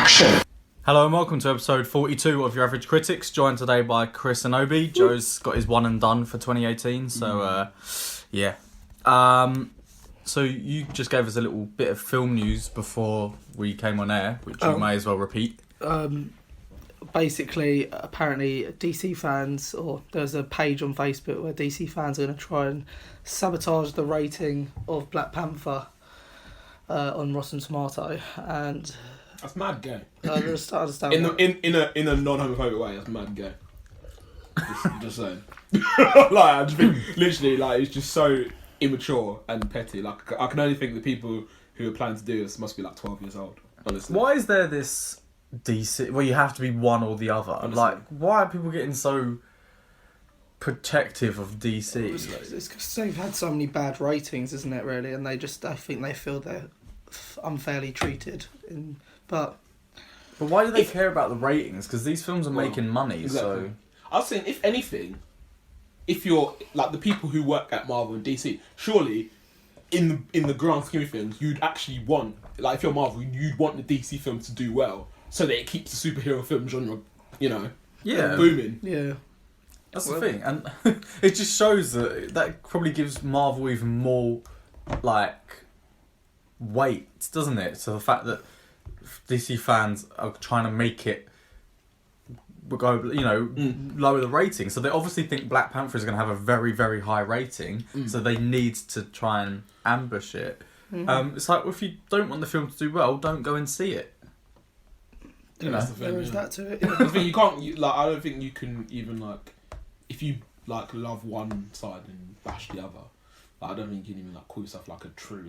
Action! Hello and welcome to episode 42 of Your Average Critics, joined today by Chris and Obi. Joe's got his one and done for 2018, so yeah. So you just gave us a little bit of film news before we came on air, which you may as well repeat. Basically, apparently DC fans, or there's a page on Facebook where DC fans are going to try and sabotage the rating of Black Panther on Rotten Tomato, and that's mad gay. I just understand in a non-homophobic way. That's mad gay. Just saying. I just think literally it's just so immature and petty. Like I can only think the people who are planning to do this must be 12 years old. Honestly. Why is there this DC? Well, you have to be one or the other. Honestly. Why are people getting so protective of DC? It's because they've had so many bad ratings, isn't it? Really, and I think they feel they're unfairly treated. But why do they care about the ratings? Because these films are making money. Exactly. So I was saying, if anything, if you're the people who work at Marvel and DC, surely in the grand scheme of things, you'd actually want, if you're Marvel, you'd want the DC film to do well, so that it keeps the superhero film genre, booming. Yeah. That's the thing, and it just shows that probably gives Marvel even more weight, doesn't it? So the fact that DC fans are trying to make it go, lower the rating. So they obviously think Black Panther is going to have a very, very high rating. So they need to try and ambush it. Mm-hmm. It's if you don't want the film to do well, don't go and see it. There is that to it. I think you can't. I don't think you can even if you love one side and bash the other. I don't think you can even call yourself a true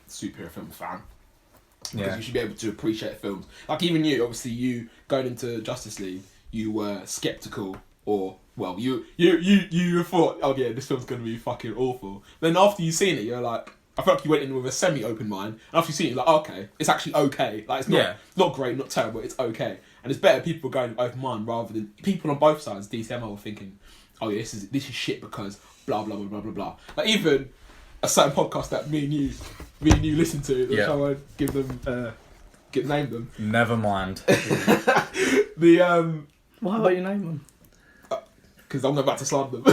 superhero film fan. Because you should be able to appreciate films. Even you, obviously, you going into Justice League, you were skeptical, or you thought, oh yeah, this film's gonna be fucking awful. Then after you've seen it, you're I feel like you went in with a semi-open mind. And after you've seen it, you're okay, it's actually okay. It's not great, not terrible, it's okay. And it's better people going with open mind rather than people on both sides, DC and Marvel, thinking, oh yeah, this is shit because blah blah blah blah blah blah. Even a certain podcast that me and you listen to, which I won't name them. Never mind. Why won't you name them? Because I'm about to slander them.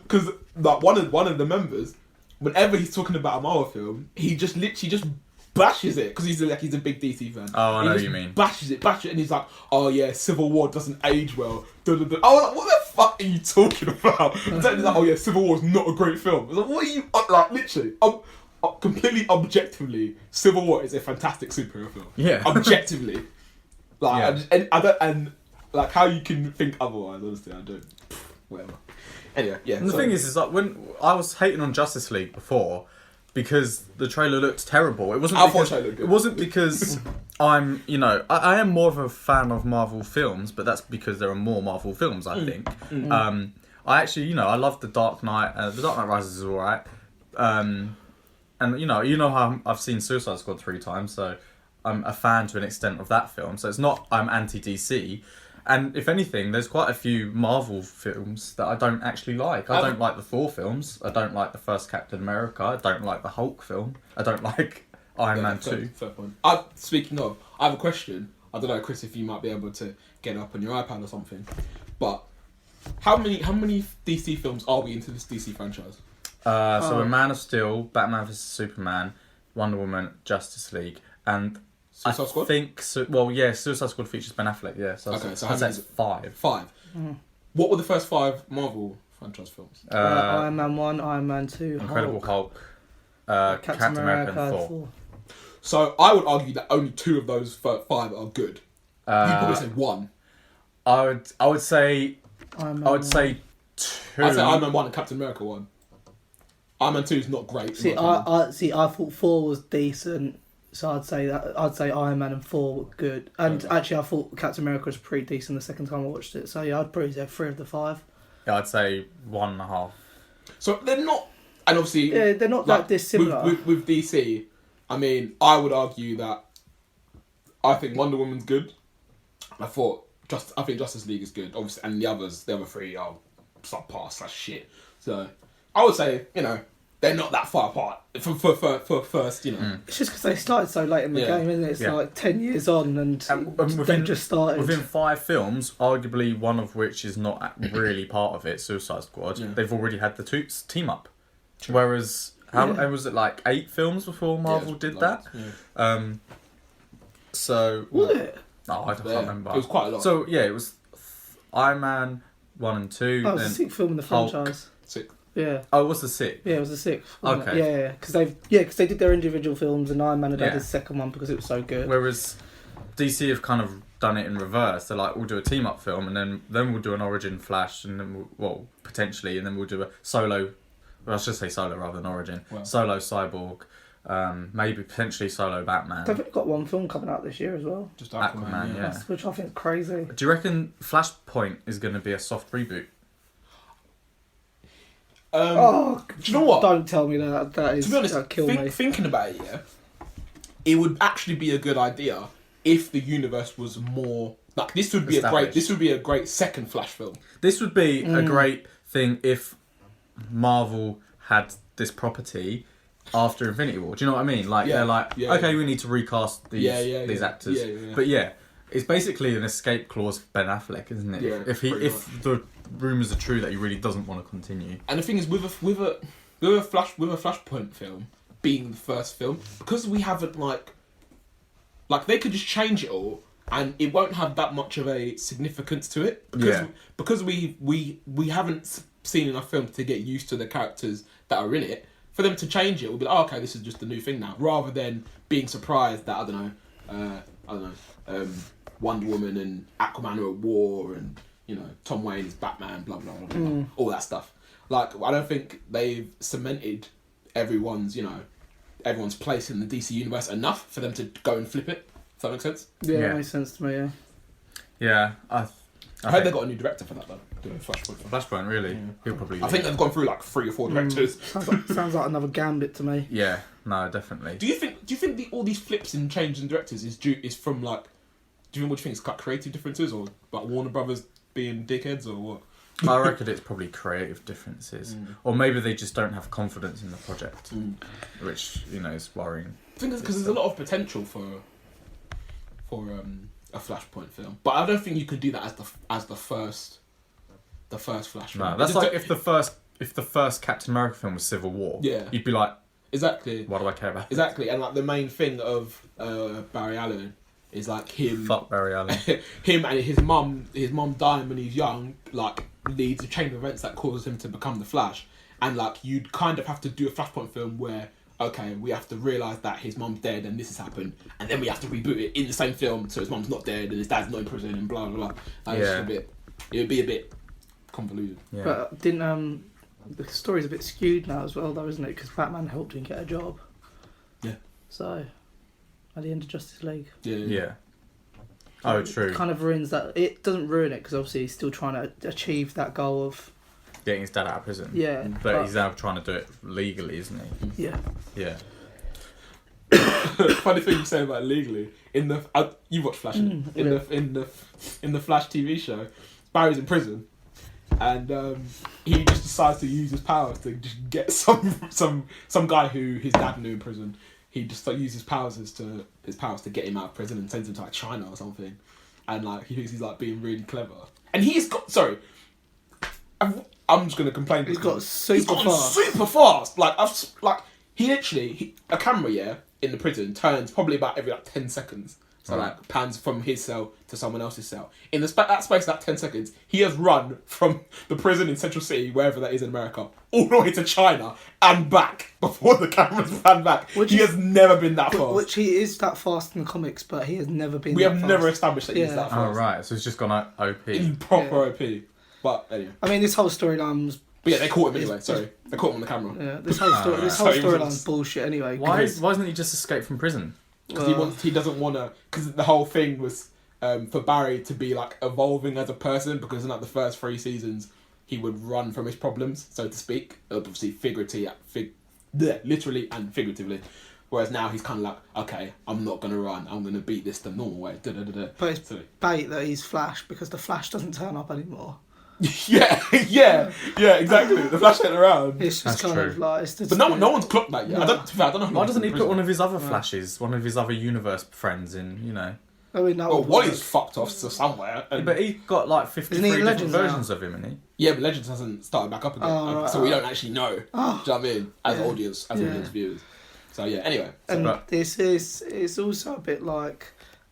Because one of the members, whenever he's talking about a Marvel film, he just literally bashes it because he's a big DC fan. Oh, I know what you mean. Bashes it, and he's like, oh yeah, Civil War doesn't age well. I was like, what the fuck are you talking about? He's like, oh yeah, Civil War is not a great film. I was like, what are you literally? Completely objectively, Civil War is a fantastic superhero film. Yeah, objectively, how you can think otherwise? Honestly, I don't. Whatever. Anyway, yeah. And the thing is when I was hating on Justice League before, because the trailer looked terrible. It wasn't because I'm, I am more of a fan of Marvel films, but that's because there are more Marvel films, I think. Mm-hmm. I actually, I love The Dark Knight. The Dark Knight Rises is alright. And you know how I've seen Suicide Squad 3 times, so I'm a fan to an extent of that film. So it's not I'm anti-DC. And if anything, there's quite a few Marvel films that I don't actually like. I don't like the Thor films. I don't like the first Captain America. I don't like the Hulk film. I don't like Iron Man 2. Fair point. Speaking of, I have a question. I don't know, Chris, if you might be able to get up on your iPad or something. But how many DC films are we into this DC franchise? So we're Man of Steel, Batman vs Superman, Wonder Woman, Justice League, and Suicide Squad? Suicide Squad features Ben Affleck, yeah. So I'd say it's 5. 5. Mm. What were the first 5 Marvel franchise films? Iron Man 1, Iron Man 2, Incredible Hulk, Captain America and Thor. So I would argue that only 2 of those 5 are good. You probably say 1. I would say 2. I'd say Iron Man 1 and Captain America 1. Iron Man 2 is not great. I thought 4 was decent. So I'd say Iron Man and 4 were good. And actually I thought Captain America was pretty decent the second time I watched it. So yeah, I'd probably say 3 of the 5. Yeah, I'd say 1.5. So they're not, and obviously... Yeah, they're not that dissimilar. With DC, I mean, I would argue that I think Wonder Woman's good. I think Justice League is good, obviously, and the other 3 are subpar / shit. So I would say, they're not that far apart for first, It's just because they started so late in the game, isn't it? It's like 10 years on and they've just started. Within 5 films, arguably one of which is not really part of it, Suicide Squad, they've already had the team up. True. Whereas, was it like 8 films before Marvel did that? Yeah. So... Was it? Oh, I can't remember. It was quite a lot. So, yeah, it was Iron Man 1 and 2. Oh, it was the 6th film in the franchise. 6th. Yeah. Oh, it was the 6th? Yeah, it was the 6th. Okay. Yeah, because they did their individual films and Iron Man had had his second one because it was so good. Whereas DC have kind of done it in reverse. They're like, we'll do a team-up film and then we'll do an origin Flash and then potentially, and then we'll do a solo... Well, I should say solo rather than origin. Well. Solo Cyborg. Maybe potentially solo Batman. They've got one film coming out this year as well. Just Aquaman, yeah. Which I think is crazy. Do you reckon Flashpoint is going to be a soft reboot? Do you know what? Don't tell me that. That is, to be honest, that'll kill me. Thinking about it, it would actually be a good idea if the universe was more like this. Would be a great second Flash film. This would be a great thing if Marvel had this property after Infinity War. Do you know what I mean? Like they're like, okay, we need to recast these actors. But it's basically an escape clause for Ben Affleck, isn't it? Yeah, if the rumours are true that he really doesn't want to continue. And the thing is, with a Flashpoint film being the first film, because we haven't like they could just change it all and it won't have that much of a significance to it because we haven't seen enough films to get used to the characters that are in it. For them to change it, we'll be like, okay, this is just a new thing now, rather than being surprised that Wonder Woman and Aquaman are at war, and Tom Wayne is Batman, blah blah blah, blah all that stuff. Like, I don't think they've cemented everyone's place in the DC universe enough for them to go and flip it. Does that make sense? Yeah, it makes sense to me. Yeah. Yeah, I heard they got a new director for that though. Doing Flashpoint. Flashpoint, really? Yeah. He'll probably. I think they've gone through like 3 or 4 directors. Sounds like another Gambit to me. Yeah, no, definitely. Do you think all these flips and changes in directors is from like? Do you think it's like creative differences or like Warner Brothers being dickheads or what? I reckon it's probably creative differences, or maybe they just don't have confidence in the project, which is worrying. I think because there's a lot of potential for a Flashpoint film, but I don't think you could do that as the first Flash film. No, that's like if the first Captain America film was Civil War. Yeah, you'd be like, exactly. Why do I care about this? Exactly, and like the main thing of Barry Allen is like him. Fuck Barry Allen. Him and his mum dying when he's young, like leads a chain of events that causes him to become the Flash, and like you'd kind of have to do a Flashpoint film where. Okay, we have to realise that his mum's dead and this has happened, and then we have to reboot it in the same film so his mum's not dead and his dad's not in prison and blah blah blah. Like, it would be a bit convoluted. Yeah. But didn't the story's a bit skewed now as well though, isn't it? Because Batman helped him get a job. Yeah. So, at the end of Justice League. Yeah. Oh, true. It kind of ruins that. It doesn't ruin it because obviously he's still trying to achieve that goal of. Getting his dad out of prison. Yeah. But he's now trying to do it legally, isn't he? Yeah. Yeah. Funny thing you say about legally. You watch Flash in the Flash TV show. Barry's in prison, and he just decides to use his powers to just get some guy who his dad knew in prison. He just uses his powers to get him out of prison and sends him to like China or something, and like he thinks he's like being really clever. And he's got I'm just gonna complain. He's got super fast. Like a camera in the prison turns probably about every 10 seconds. So like pans from his cell to someone else's cell. In that space of that 10 seconds, he has run from the prison in Central City, wherever that is in America, all the way to China and back before the cameras pan back. He has never been that fast. Which he is that fast in the comics, but he has never been. We have never established that he's that fast. Oh right, so he's just gone OP. He's proper OP. But anyway. I mean, this whole storyline was. But yeah, they caught him anyway. Sorry, they caught him on the camera. Yeah, this whole storyline's bullshit anyway. Why doesn't he just escape from prison? Because he doesn't want to. Because the whole thing was for Barry to be like evolving as a person. Because in like the first 3 seasons, he would run from his problems, so to speak. Obviously, literally and figuratively. Whereas now he's kind of like, okay, I'm not going to run. I'm going to beat this the normal way. But it's bait that he's Flash because the Flash doesn't turn up anymore. yeah, exactly. The Flash getting around. It's just That's kind true. of like... It's just, But no one's clocked that yet. No. I don't know. Why doesn't he put one of his other Flashes, one of his other universe friends in, you know? I mean, that Well, would Wally's work. fucked off to somewhere. And But he got like 53 Isn't he in different Legends now? versions of him, isn't he? yeah, but Legends hasn't started back up again. Oh, right, so we don't actually know. Oh. Do you know what I mean? As Yeah. audience, as audience viewers. So yeah, anyway. And But- this is... It's also a bit like...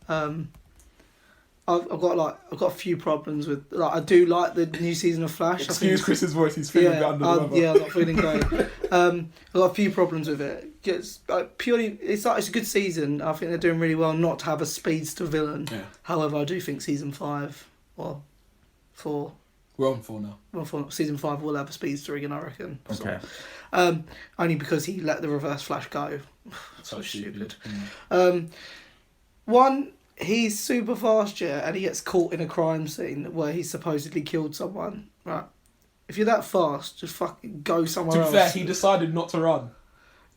I've got a few problems with... Like, I do like the new season of Flash. I think Chris's voice, he's feeling a bit under the weather. yeah, I'm not feeling great. I've got a few problems with it. It's purely, it's a good season. I think they're doing really well not to have a speedster villain. Yeah. However, I do think season 5, or 4, We're on 4 now. well, for season 5 will have a speedster again, I reckon. Okay. Only because he let the Reverse Flash go. So stupid. Mm. One, he's super fast, yeah, and he gets caught in a crime scene where he supposedly killed someone. Right. If you're that fast, just fucking go somewhere To else. be fair, he decided not to run.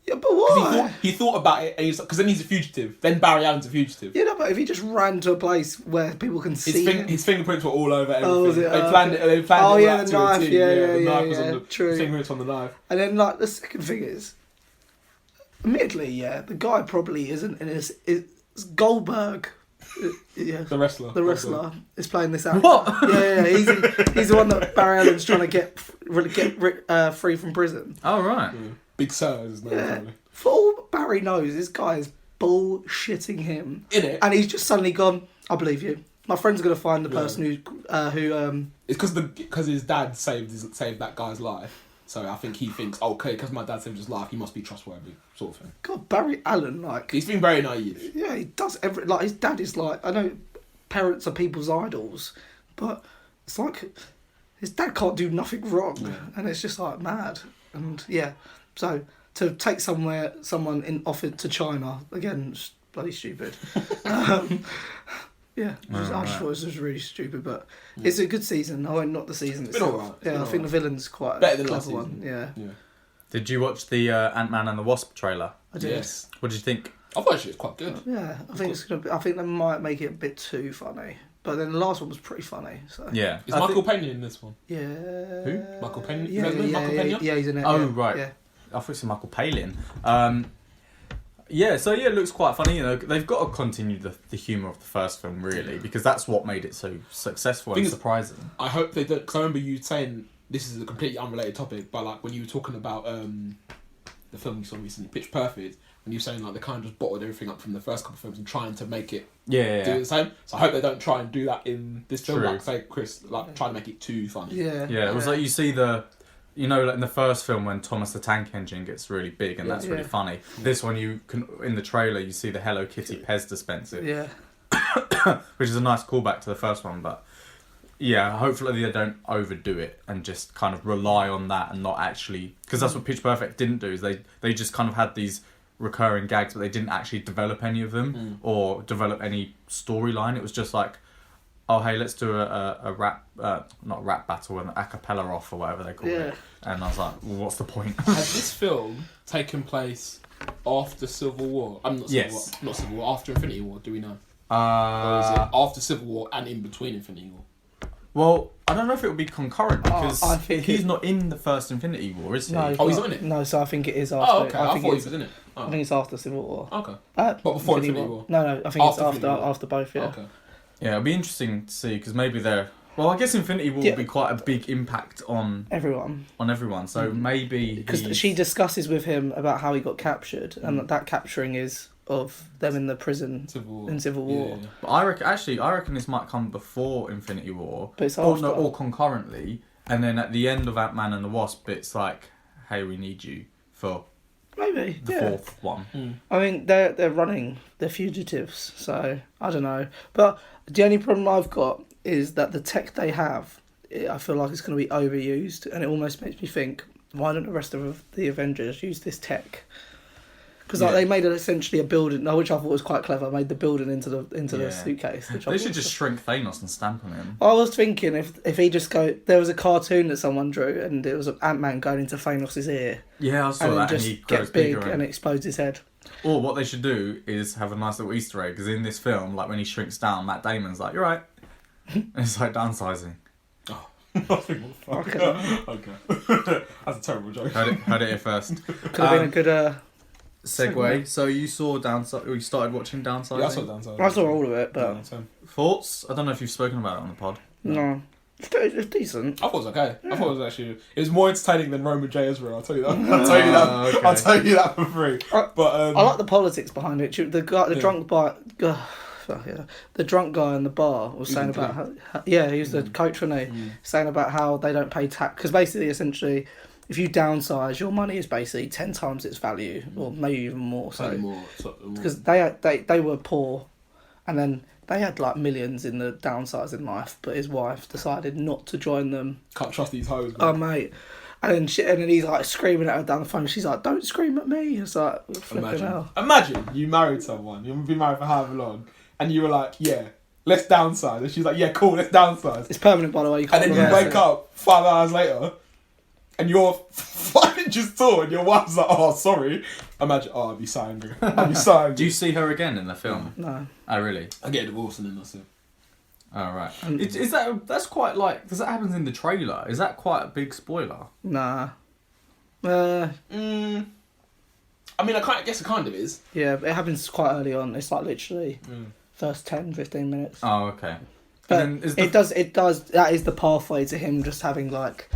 Yeah, but why? He thought about it, because then he's a fugitive. Then Barry Allen's a fugitive. Yeah, no, but if he just ran to a place where people can see him. His fingerprints were all over everything. Oh, was it? They Oh, planned okay. it. They planned Oh, it yeah, like the to a knife. T. Yeah, the knife was yeah, on the true. fingerprints on the knife. And then, like, the second thing is, admittedly, yeah, the guy probably isn't in his... It's Goldberg. Yeah. The wrestler. The wrestler is playing this out. What? Yeah, he's the one that Barry Allen's trying to get free from prison. Oh, right. Yeah. Big Sir is his name. Yeah. Apparently. For all Barry knows, this guy is bullshitting him. In it. And he's just suddenly gone, I believe you. My friend's going to find the person who It's because his dad saved that guy's life. So I think he thinks, okay, because my dad saved his life, he must be trustworthy, sort of thing. God, Barry Allen, like... He's been very naive. Yeah, he does like, his dad is like... I know parents are people's idols, but it's like... His dad can't do nothing wrong, and it's just, like, mad. And, yeah, so... To take someone offered to China, again, it's bloody stupid. I just thought it was just really stupid, but it's a good season. I won't knock the season itself. Been alright. Yeah, I think the villain's quite Better a than last clever one. season. Yeah. Did you watch the Ant-Man and the Wasp trailer? I did. Yes. What did you think? I thought actually it was quite good. Yeah, I think it's gonna be, I think they might make it a bit too funny, but then the last one was pretty funny. So Yeah. Is Michael Pena in this one? yeah. Who? Michael Pena? Is Yeah, that his name? Michael Pena? yeah, he's in it. Oh, yeah. right. Yeah. I thought it was Michael Palin. It looks quite funny. You know, they've got to continue the humour of the first film, really, because that's what made it so successful and surprising. I hope they don't, because I remember you saying, this is a completely unrelated topic, but like when you were talking about the film you saw recently, Pitch Perfect, when you were saying like they kind of just bottled everything up from the first couple of films and trying to make it do the same. So I hope they don't try and do that in this film. True. Like say Chris, like trying to make it too funny. Yeah. Yeah, it was like you see like in the first film when Thomas the Tank Engine gets really big and that's really funny. This one you can, in the trailer, you see the Hello Kitty Pez dispenser. Yeah. Which is a nice callback to the first one, but yeah, hopefully they don't overdo it and just kind of rely on that and not actually, because that's what Pitch Perfect didn't do, is they just kind of had these recurring gags but they didn't actually develop any of them or develop any storyline. It was just like, oh hey, let's do a rap, not rap battle, an a cappella off or whatever they call it. And I was like, well, what's the point? Has this film taken place after Civil War? Not Civil War, after Infinity War, do we know? Or is it after Civil War and in between Infinity War? Well, I don't know if it would be concurrent because I think he's not in the first Infinity War, is he? No, he's not in it? No, so I think it is after. Oh, okay. I thought he it's, was in it. Oh. I think it's after Civil War. Okay. But before Infinity War? No, I think After it's Infinity War. after both, yeah. Okay. Yeah, it'll be interesting to see because maybe they're... Well, I guess Infinity War will be quite a big impact on everyone. So maybe because she discusses with him about how he got captured and that capturing is of them in the prison in Civil War. Yeah. But I reckon this might come before Infinity War, but it's after. or concurrently, and then at the end of Ant-Man and the Wasp, it's like, hey, we need you for maybe the fourth one. I mean, they're running, they're fugitives, so I don't know. But the only problem I've got is that the tech they have, I feel like it's going to be overused, and it almost makes me think, why don't the rest of the Avengers use this tech? Because they made it essentially a building, which I thought was quite clever. Made the building into the suitcase. Which they should just shrink Thanos and stamp on him. I was thinking if he just there was a cartoon that someone drew and it was Ant-Man going into Thanos' ear. Yeah, I saw and that. Just and he gets grows big bigger and explodes his head. Or what they should do is have a nice little Easter egg, because in this film, like when he shrinks down, Matt Damon's like, "You're right," and it's like downsizing. Oh. I think, what the fuck? Okay. That's a terrible joke. Heard it here first. Could have been a good segue. So you saw Downside. You started watching Downside. Yeah, I saw Downside. I saw all of it, but thoughts? I don't know if you've spoken about it on the pod. no. It's decent. I thought it was okay. Yeah. I thought it was more entertaining than Roman J. Israel. I'll tell you that. I'll tell you that for free. But I like the politics behind it. The guy, drunk guy. The drunk guy in the bar was saying about how he was the coach, wasn't he? Saying about how they don't pay tax because basically, essentially, if you downsize, your money is basically 10 times its value, or maybe even more. So because they were poor, and then they had like millions in the downsizing life, but his wife decided not to join them. Can't trust these hoes. Man. Oh mate. And then he's like screaming at her down the phone. She's like, "Don't scream at me!" It's like, imagine you married someone. You've been married for however long. And you were like, yeah, let's downsize. And she's like, yeah, cool, let's downsize. It's permanent, by the way. And then you wake up 5 hours later, and you're 5 inches tall, and your wife's like, oh, sorry. Imagine, I'd be so angry. Do you see her again in the film? No. Oh, really? I get divorced and then that's it. Oh, right. That's quite like, because that happens in the trailer. Is that quite a big spoiler? Nah. I mean, I guess it kind of is. Yeah, it happens quite early on. It's like literally first 10, 15 minutes. Oh, okay. But it does. That is the pathway to him just having like,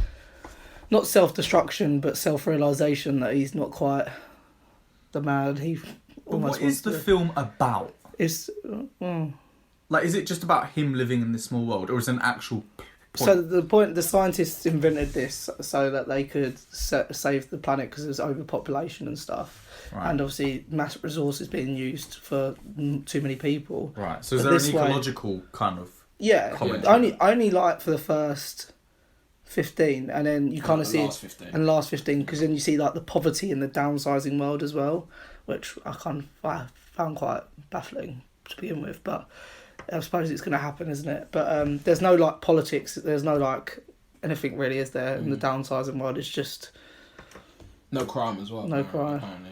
not self-destruction, but self-realisation that he's not quite the man he almost what is the film about? It's... Like, is it just about him living in this small world, or is it an actual point? So the scientists invented this so that they could save the planet because there's overpopulation and stuff. Right. And obviously mass resources being used for too many people. Right. So is there an ecological kind of only like for the first 15, and then you kind of see the last 15 because then you see like the poverty in the downsizing world as well, which I found quite baffling to begin with, but I suppose it's going to happen, isn't it? But there's no like politics. There's no like anything really, is there? In the downsizing world, it's just no crime as well. No crime. Apparently,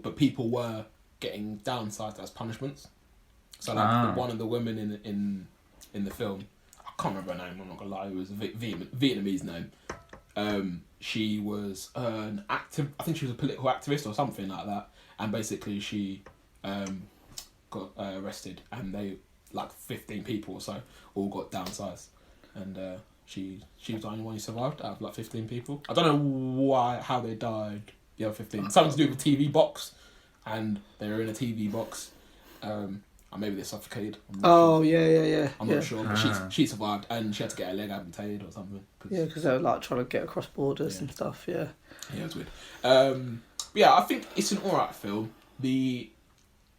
but people were getting downsized as punishments. So like one of the women in the film, I can't remember her name. I'm not gonna lie. It was a Vietnamese name. She was an active. I think she was a political activist or something like that. And basically, she got arrested, and they. Like 15 people or so all got downsized, and she was the only one who survived out of like 15 people. I don't know how they died. The other 15, something to do with a TV box, and they were in a TV box. Or maybe they suffocated. Sure. Yeah. I'm not sure, but she survived, and she had to get her leg amputated or something. Because they were like trying to get across borders and stuff. Yeah, it was weird. I think it's an alright film. I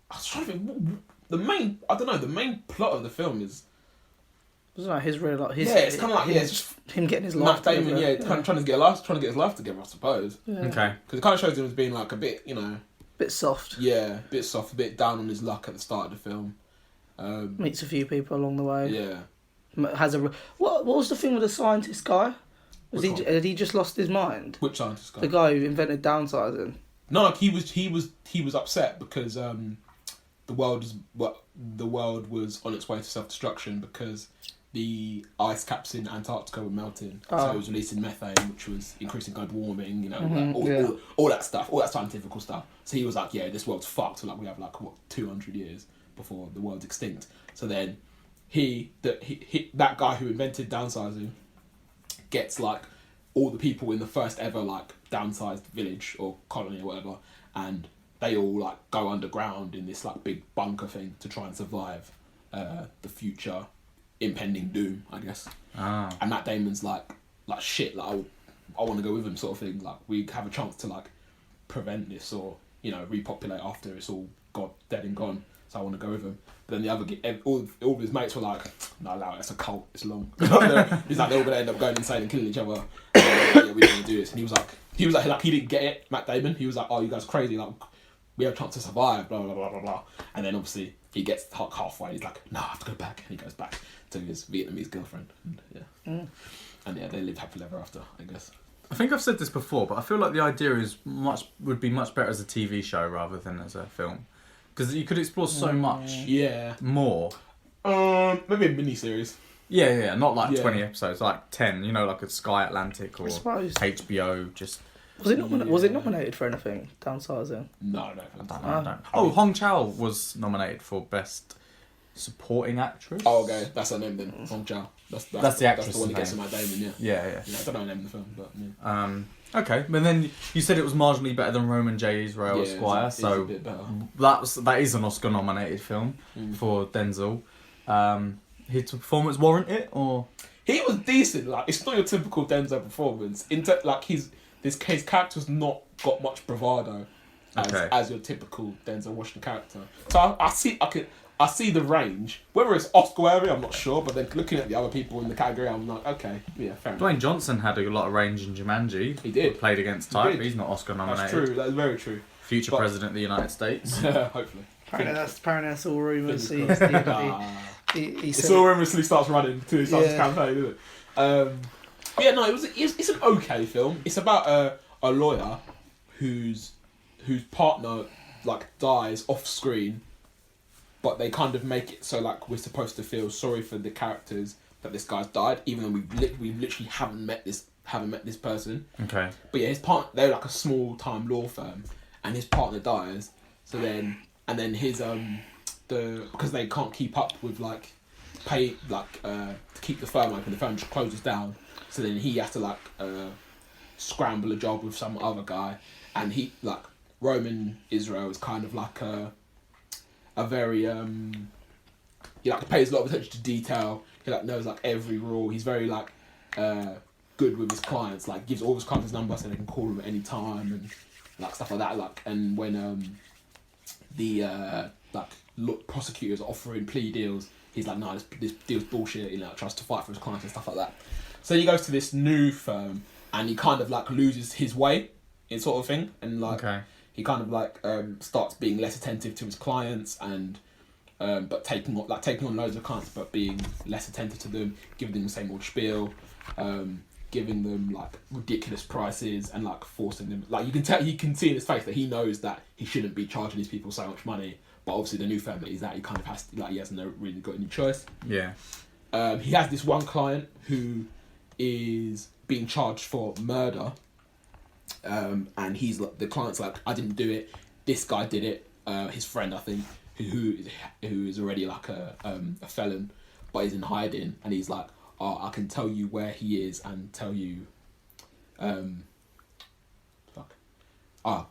was trying to think. The main plot of the film is... It's like his real life. It's kind of like it's just him getting his life together. Kind of trying to get his life together, I suppose. Yeah. Okay. Because it kind of shows him as being like a bit, bit soft. Yeah, a bit soft, a bit down on his luck at the start of the film. Meets a few people along the way. Yeah. What was the thing with the scientist guy? Had he just lost his mind? Which scientist guy? The guy who invented downsizing. No, he was upset because the world was on its way to self-destruction because the ice caps in Antarctica were melting, so it was releasing methane, which was increasing global warming. All that stuff, all that scientific stuff. So he was like, "Yeah, this world's fucked." So like, we have 200 years before the world's extinct. So then that guy who invented downsizing gets like all the people in the first ever like downsized village or colony or whatever, and they all like go underground in this like big bunker thing to try and survive the future impending doom, I guess. And Matt Damon's like shit, like I want to go with him, sort of thing. Like we have a chance to like prevent this or repopulate after it's all dead and gone. So I want to go with him. But then the other all of his mates were like, "No, allow it. It's a cult. It's long." He's like, they're all gonna end up going insane and killing each other. Yeah, we're gonna do this. And he was like he didn't get it. Matt Damon. He was like, "Oh, you guys are crazy. Like we have a chance to survive." Blah blah blah blah blah. And then obviously he gets halfway. He's like, "No, I have to go back." And he goes back to his Vietnamese girlfriend. And they live happily ever after, I guess. I think I've said this before, but I feel like the idea would be much better as a TV show rather than as a film. Because you could explore so much more. Maybe a mini-series. Yeah, not like Yeah. 20 episodes, like 10, like a Sky Atlantic or I suppose. HBO, just... Was it nominated for anything, Downsizing? No. I don't know. Oh, Hong Chow was nominated for Best Supporting Actress. Oh, okay, that's her name then. Hong Chow. That's the actress. That's the one that gets in my Damon. Yeah. Yeah. I don't know the name of the film, but yeah. Okay, but then you said it was marginally better than Roman J. Israel Esquire, it's so a bit better. that is an Oscar-nominated film for Denzel. His performance warrant it, or He was decent. Like, it's not your typical Denzel performance. His character's not got much bravado as your typical Denzel Washington character. So I see the range. Whether it's Oscar worthy, I'm not sure. But then looking at the other people in the category, I'm like, okay, yeah, fair enough. Dwayne Johnson had a lot of range in Jumanji. He did. Played against type. He's not Oscar nominated. That's true. That's very true. Future president of the United States. Hopefully. Apparently that's all rumours. It's all rumours till he starts running, till he starts his campaign, isn't it? It's an okay film. It's about a lawyer whose partner dies off screen, but they kind of make it so we're supposed to feel sorry for the characters that this guy's died, even though we literally haven't met this person. Okay. But yeah, his partner, they're a small time law firm, and his partner dies. So then his because they can't keep up with pay to keep the firm open, the firm just closes down. So then he has to scramble a job with some other guy, and he Roman Israel is kind of a very he pays a lot of attention to detail. He knows every rule. He's very good with his clients. Gives all his clients his number so they can call him at any time and stuff like that. And when the prosecutors are offering plea deals, he's like, no, this deal's bullshit. He tries to fight for his clients and stuff like that. So he goes to this new firm and he kind of loses his way, in sort of thing, and he kind of starts being less attentive to his clients and but taking on loads of clients but being less attentive to them, giving them the same old spiel, giving them ridiculous prices and forcing them. You can see in his face that he knows that he shouldn't be charging these people so much money, but obviously the new firm that he's at, he kind of has to, he hasn't really got any choice. Yeah. He has this one client who is being charged for murder, and he's the client's I didn't do it, this guy did it, his friend I think, who is already a felon but is in hiding, and he's I can tell you where he is and tell you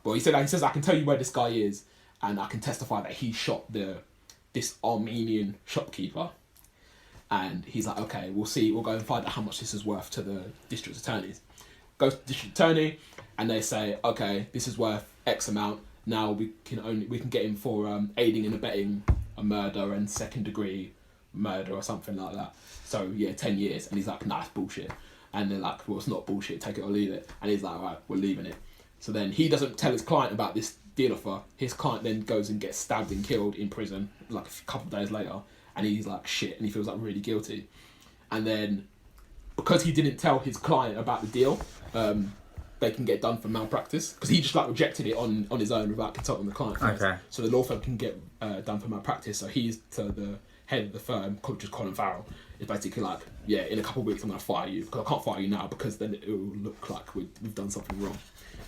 he says I can tell you where this guy is and I can testify that he shot this Armenian shopkeeper. And he's like, okay, we'll go and find out how much this is worth to the district attorneys. Goes to the district attorney, and they say, okay, this is worth X amount. Now we can get him for aiding and abetting a murder and second degree murder or something like that. So yeah, 10 years. And he's like, nah, it's bullshit. And they're like, well, it's not bullshit, take it or leave it. And he's like, all right, we're leaving it. So then he doesn't tell his client about this deal offer. His client then goes and gets stabbed and killed in prison a couple of days later. And he's like, shit, and he feels really guilty. And then, because he didn't tell his client about the deal, they can get done for malpractice. Because he just rejected it on his own without consulting the client first. Okay. So the law firm can get done for malpractice. So he's to the head of the firm, which is Colin Farrell, is basically in a couple of weeks I'm going to fire you. Because I can't fire you now because then it will look like we've done something wrong.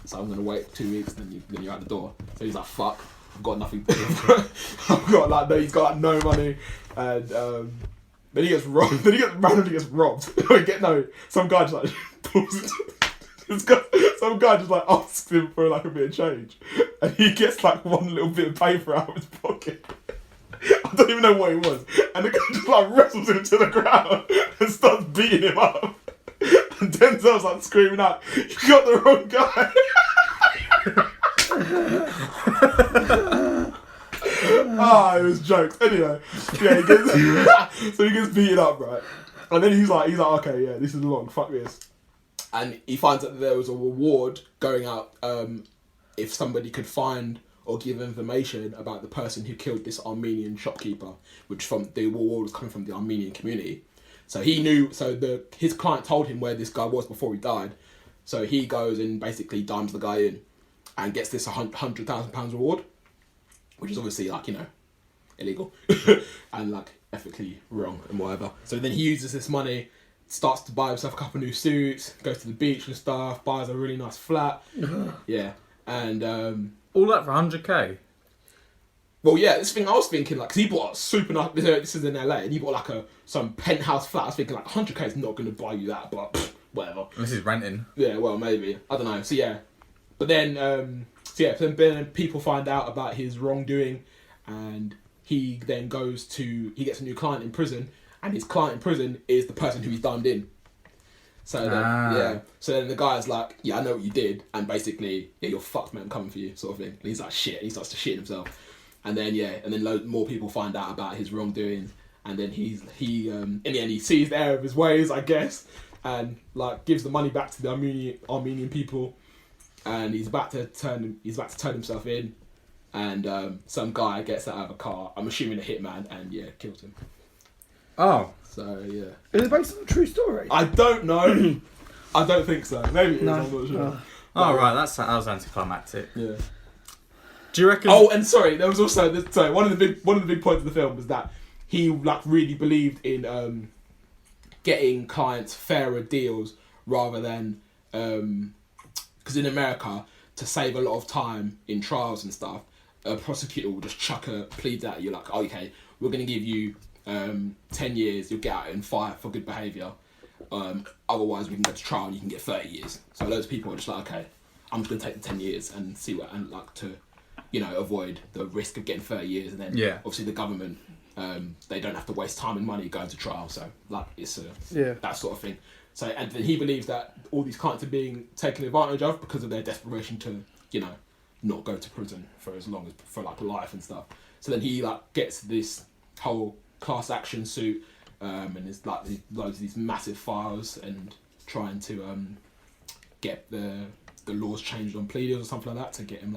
So I'm going to wait 2 weeks, then you're out the door. So he's like, fuck. I've got nothing. He's got no money, and then he gets robbed. Then he randomly gets robbed. Some guy just pulls some guy just asks him for a bit of change, and he gets one little bit of paper out of his pocket. I don't even know what it was, and the guy just wrestles him to the ground and starts beating him up. And Denzel's screaming out, "You got the wrong guy." It was jokes. Anyway, yeah, he gets beaten up, right? And then he's like, okay, yeah, this is long, fuck this. And he finds out that there was a reward going out if somebody could find or give information about the person who killed this Armenian shopkeeper, which from the reward was coming from the Armenian community. So he knew. So his client told him where this guy was before he died. So he goes and basically dimes the guy in, and gets this £100,000 reward, which is obviously illegal, and ethically wrong and whatever. So then he uses this money, starts to buy himself a couple new suits, goes to the beach and stuff, buys a really nice flat. Yeah, and all that for 100k. Well, yeah, this thing I was thinking, like, 'cause he bought a super nice. This is in LA, and he bought like some penthouse flat. I was thinking like 100k is not going to buy you that, but whatever. Unless he's renting. Yeah, well, maybe, I don't know. So yeah, but then then people find out about his wrongdoing, and he then he gets a new client in prison, and his client in prison is the person who he's dumbed in. So then, so then the guy's like, yeah, I know what you did, and basically, yeah, you're fucked, man, I'm coming for you, sort of thing. And he's like, shit, and he starts to shit himself. And then loads more people find out about his wrongdoing, and then he in the end he sees the error of his ways, I guess, and like gives the money back to the Armenian people, and he's about to turn himself in, and some guy gets out of a car, I'm assuming a hitman, and kills him. Oh, so yeah. Is it based on a true story? I don't know. I don't think so. Maybe it is. No. I'm not sure. Oh right, that was anticlimactic. Yeah. Do you reckon? Oh, and sorry, there was also one of the big points of the film was that he like really believed in getting clients fairer deals rather than because in America, to save a lot of time in trials and stuff, a prosecutor will just chuck a plea at you like, oh, okay, we're going to give you 10 years, you'll get out in 5 for good behaviour. Otherwise, we can go to trial and you can get 30 years. So loads of people are just like, okay, I'm just going to take the 10 years and see what, and like to, avoid the risk of getting 30 years. And then obviously the government, they don't have to waste time and money going to trial. So like it's that sort of thing. So, and then he believes that all these clients are being taken advantage of because of their desperation to, not go to prison for as long as, for like life and stuff. So then he like gets this whole class action suit, and there's like loads of these massive files and trying to get the laws changed on plea deals or something like that to get him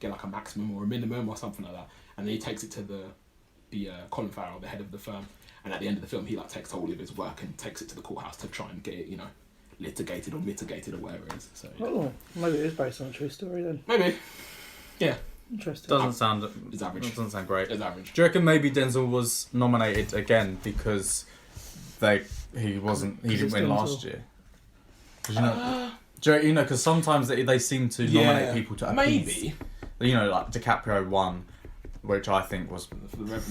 get a maximum or a minimum or something like that. And then he takes it to the Colin Farrell, the head of the firm. And at the end of the film, he like takes all of his work and takes it to the courthouse to try and get it, litigated or mitigated or whatever it is. So oh, maybe it is based on a true story then. Maybe, yeah. Interesting. Doesn't sound. It's average. Doesn't sound great. It's average. Do you reckon maybe Denzel was nominated again because he didn't win last year? Do you know? Because sometimes they seem to nominate people to appease. Maybe. Like DiCaprio won, which I think was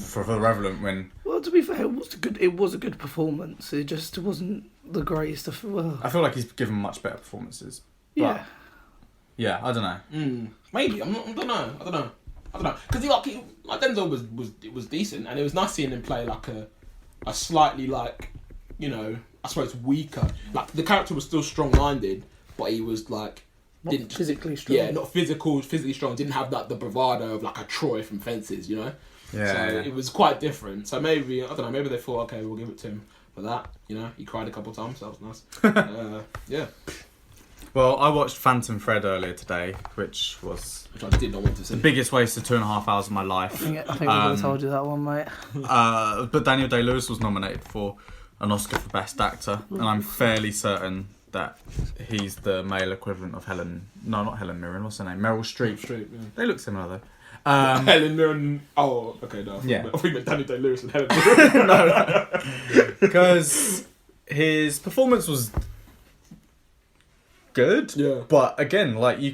for the Revenant win. Well, to be fair, it was a good performance. It just wasn't the greatest of. Well, I feel like he's given much better performances. But yeah, I don't know. Maybe I don't know. Because he Denzel was decent, and it was nice seeing him play like a slightly like, I suppose weaker. Like the character was still strong-minded, but he was like not physically strong. Yeah, not physically strong. Didn't have like the bravado of like a Troy from Fences, Yeah. So it was quite different. So maybe I don't know. Maybe they thought, okay, we'll give it to him for that. He cried a couple of times. That was nice. Yeah. Well, I watched Phantom Thread earlier today, which I did not want to see. The biggest waste of 2.5 hours of my life. I think we would have told you that one, mate. But Daniel Day-Lewis was nominated for an Oscar for Best Actor, and I'm fairly certain that he's the male equivalent of not Helen Mirren, what's her name? Meryl Streep. They look similar though. Helen Mirren. Oh, okay, no. I thought you meant Daniel Day-Lewis and Helen Mirren. No. Because his performance was good. Yeah. But again, like you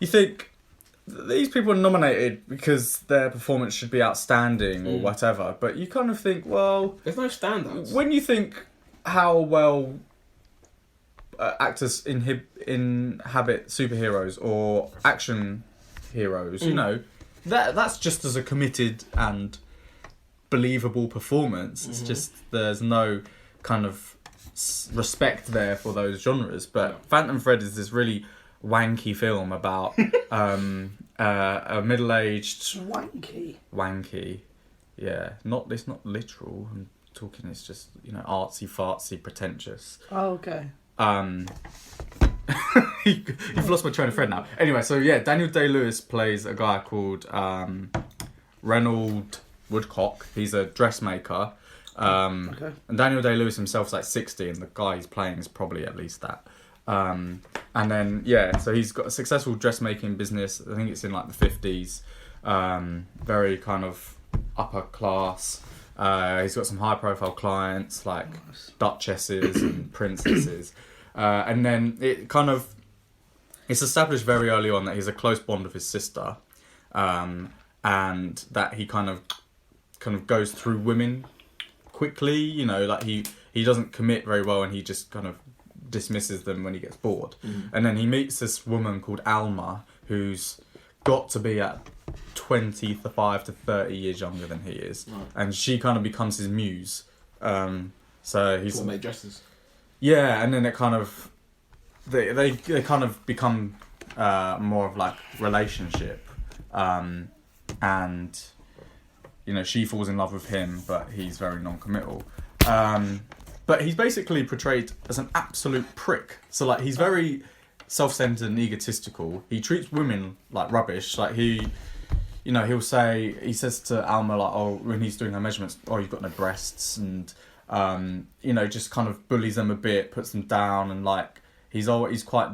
think these people are nominated because their performance should be outstanding or whatever. But you kind of think, well, there's no standouts. When you think how well actors inhabit superheroes or action heroes, that's just as a committed and believable performance. It's just there's no kind of respect there for those genres. But Phantom Thread is this really wanky film about a middle-aged wanky. Yeah, it's not literal. I'm talking. It's just artsy fartsy, pretentious. Oh, okay. You've lost my train of thread now. Anyway, so yeah, Daniel Day-Lewis plays a guy called Reynold Woodcock. He's a dressmaker. Okay. And Daniel Day-Lewis himself's like 60, and the guy he's playing is probably at least that. And then so he's got a successful dressmaking business. I think it's in like the 50s. Very kind of upper class. He's got some high profile clients like duchesses and princesses. And then it's established very early on that he's a close bond with his sister. And that he kind of goes through women quickly, you know, like he doesn't commit very well and he just kind of dismisses them when he gets bored. And then he meets this woman called Alma who's got to be at 25 to 30 years younger than he is. Right. And she kind of becomes his muse. So he's... Make dresses. Yeah, and then it kind of... They kind of become more of like relationship. And, you know, she falls in love with him, but he's very non-committal. But he's basically portrayed as an absolute prick. So, like, he's very self-centered and egotistical. He treats women like rubbish. Like, he says to Alma, like, oh, when he's doing her measurements, oh, you've got no breasts. And, you know, just kind of bullies them a bit, puts them down. And, like, he's quite...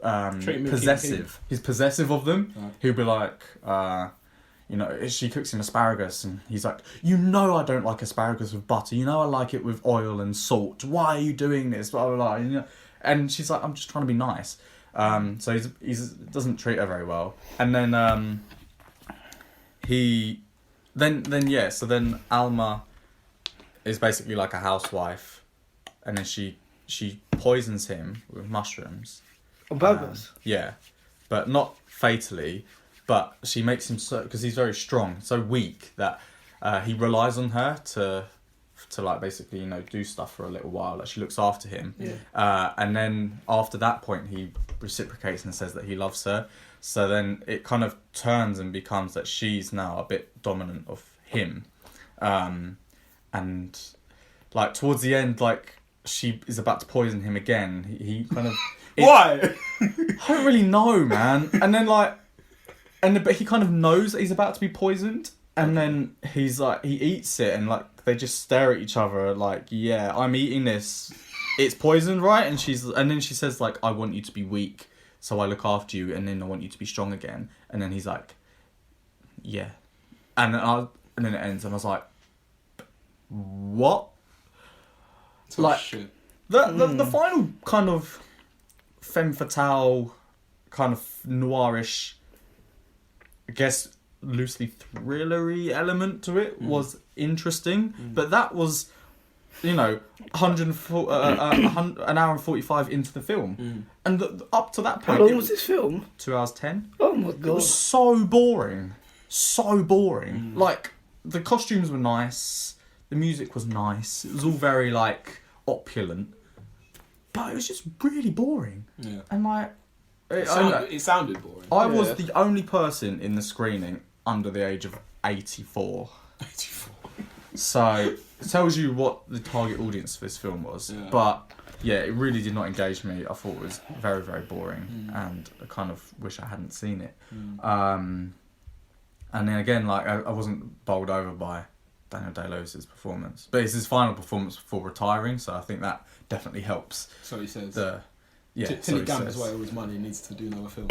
possessive. He's possessive of them. Right. He'll be like, you know, she cooks him asparagus and he's like, you know I don't like asparagus with butter. You know I like it with oil and salt. Why are you doing this? Blah, blah, blah. And, you know, and she's like, I'm just trying to be nice. So he doesn't treat her very well. And then so then Alma is basically like a housewife, and then she poisons him with mushrooms. On purpose? Yeah, but not fatally. But she makes him so, because he's very strong, so weak that he relies on her to like basically, you know, do stuff for a little while. Like, she looks after him. Yeah. And then after that point, he reciprocates and says that he loves her. So then it kind of turns and becomes that she's now a bit dominant of him. And like towards the end, like she is about to poison him again. He kind of... Why? I don't really know, man. And then but he kind of knows that he's about to be poisoned, and then he's like, he eats it, and like they just stare at each other, like, yeah, I'm eating this. It's poisoned, right? And then she says like, I want you to be weak, so I look after you, and then I want you to be strong again. And then he's like, yeah, and then it ends, and I was like, what? Oh, like shit. The final kind of femme fatale, kind of noirish, I guess loosely thrillery element to it was interesting, but that was, you know, an hour and 45 into the film, and up to that point, how long was this film? 2 hours 10. Oh my god! It was so boring. Like, the costumes were nice, the music was nice, it was all very like opulent, but it was just really boring. Yeah. And like, it sounded boring. I was the only person in the screening under the age of 84. 84. So it tells you what the target audience for this film was. Yeah. But yeah, it really did not engage me. I thought it was very, very boring, and I kind of wish I hadn't seen it. And then again, like, I wasn't bowled over by Daniel Day-Lewis' performance, but it's his final performance before retiring, so I think that definitely helps. So he says. Tilly gambles away all his money and needs to do another film.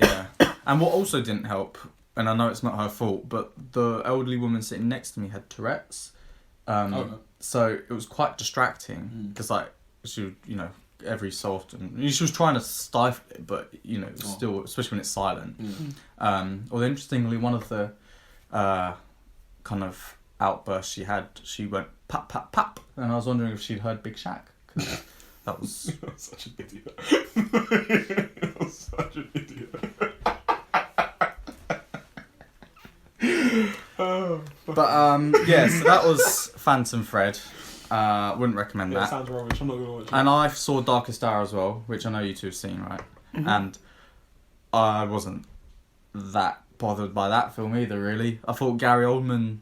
Yeah. And what also didn't help, and I know it's not her fault, but the elderly woman sitting next to me had Tourette's. So it was quite distracting, because like, she would, you know, every so often, she was trying to stifle it, but, you know, still, especially when it's silent. Although interestingly, one of the kind of outbursts she had, she went pap pap pap, and I was wondering if she'd heard Big Shaq, because that was such an idiot. Such an idiot. But yeah, so that was Phantom Thread. Wouldn't recommend that. It sounds rubbish. I'm not gonna watch it. And I saw Darkest Hour as well, which I know you two have seen, right? And I wasn't that bothered by that film either, really. I thought Gary Oldman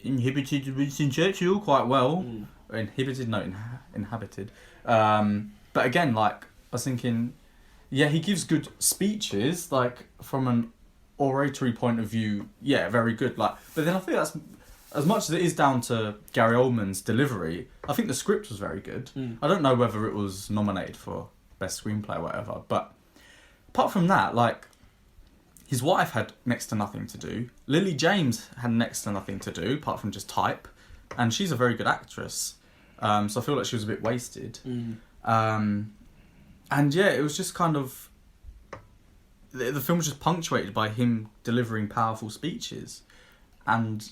inhibited Winston Churchill quite well. Inhabited. But again, like, I was thinking, yeah, he gives good speeches, like, from an oratory point of view, yeah, very good. Like, but then I think that's, as much as it is down to Gary Oldman's delivery, I think the script was very good. I don't know whether it was nominated for best screenplay or whatever, but apart from that, like, his wife had next to nothing to do. Lily James had next to nothing to do, apart from just type. And she's a very good actress. So I feel like she was a bit wasted. And yeah, it was just kind of... The film was just punctuated by him delivering powerful speeches. And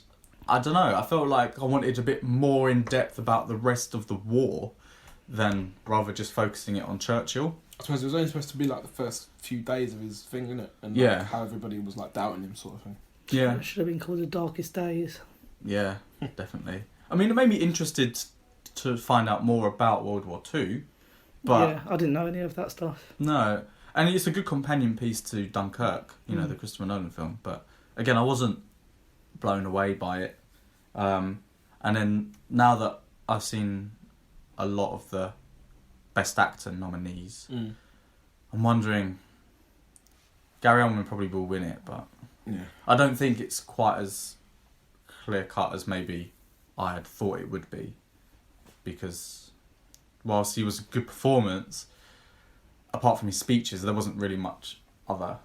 I don't know, I felt like I wanted a bit more in depth about the rest of the war than rather just focusing it on Churchill. I suppose it was only supposed to be like the first few days of his thing, innit? And how everybody was like doubting him, sort of thing. Yeah. It should have been called The Darkest Days. Yeah, definitely. I mean, it made me interested to find out more about World War II, but... Yeah, I didn't know any of that stuff. No. And it's a good companion piece to Dunkirk, you know, the Christopher Nolan film. But again, I wasn't blown away by it. And then now that I've seen a lot of the Best Actor nominees, I'm wondering... Gary Oldman probably will win it, but I don't think it's quite as clear-cut as maybe I had thought it would be. Because whilst he was a good performance, apart from his speeches, there wasn't really much other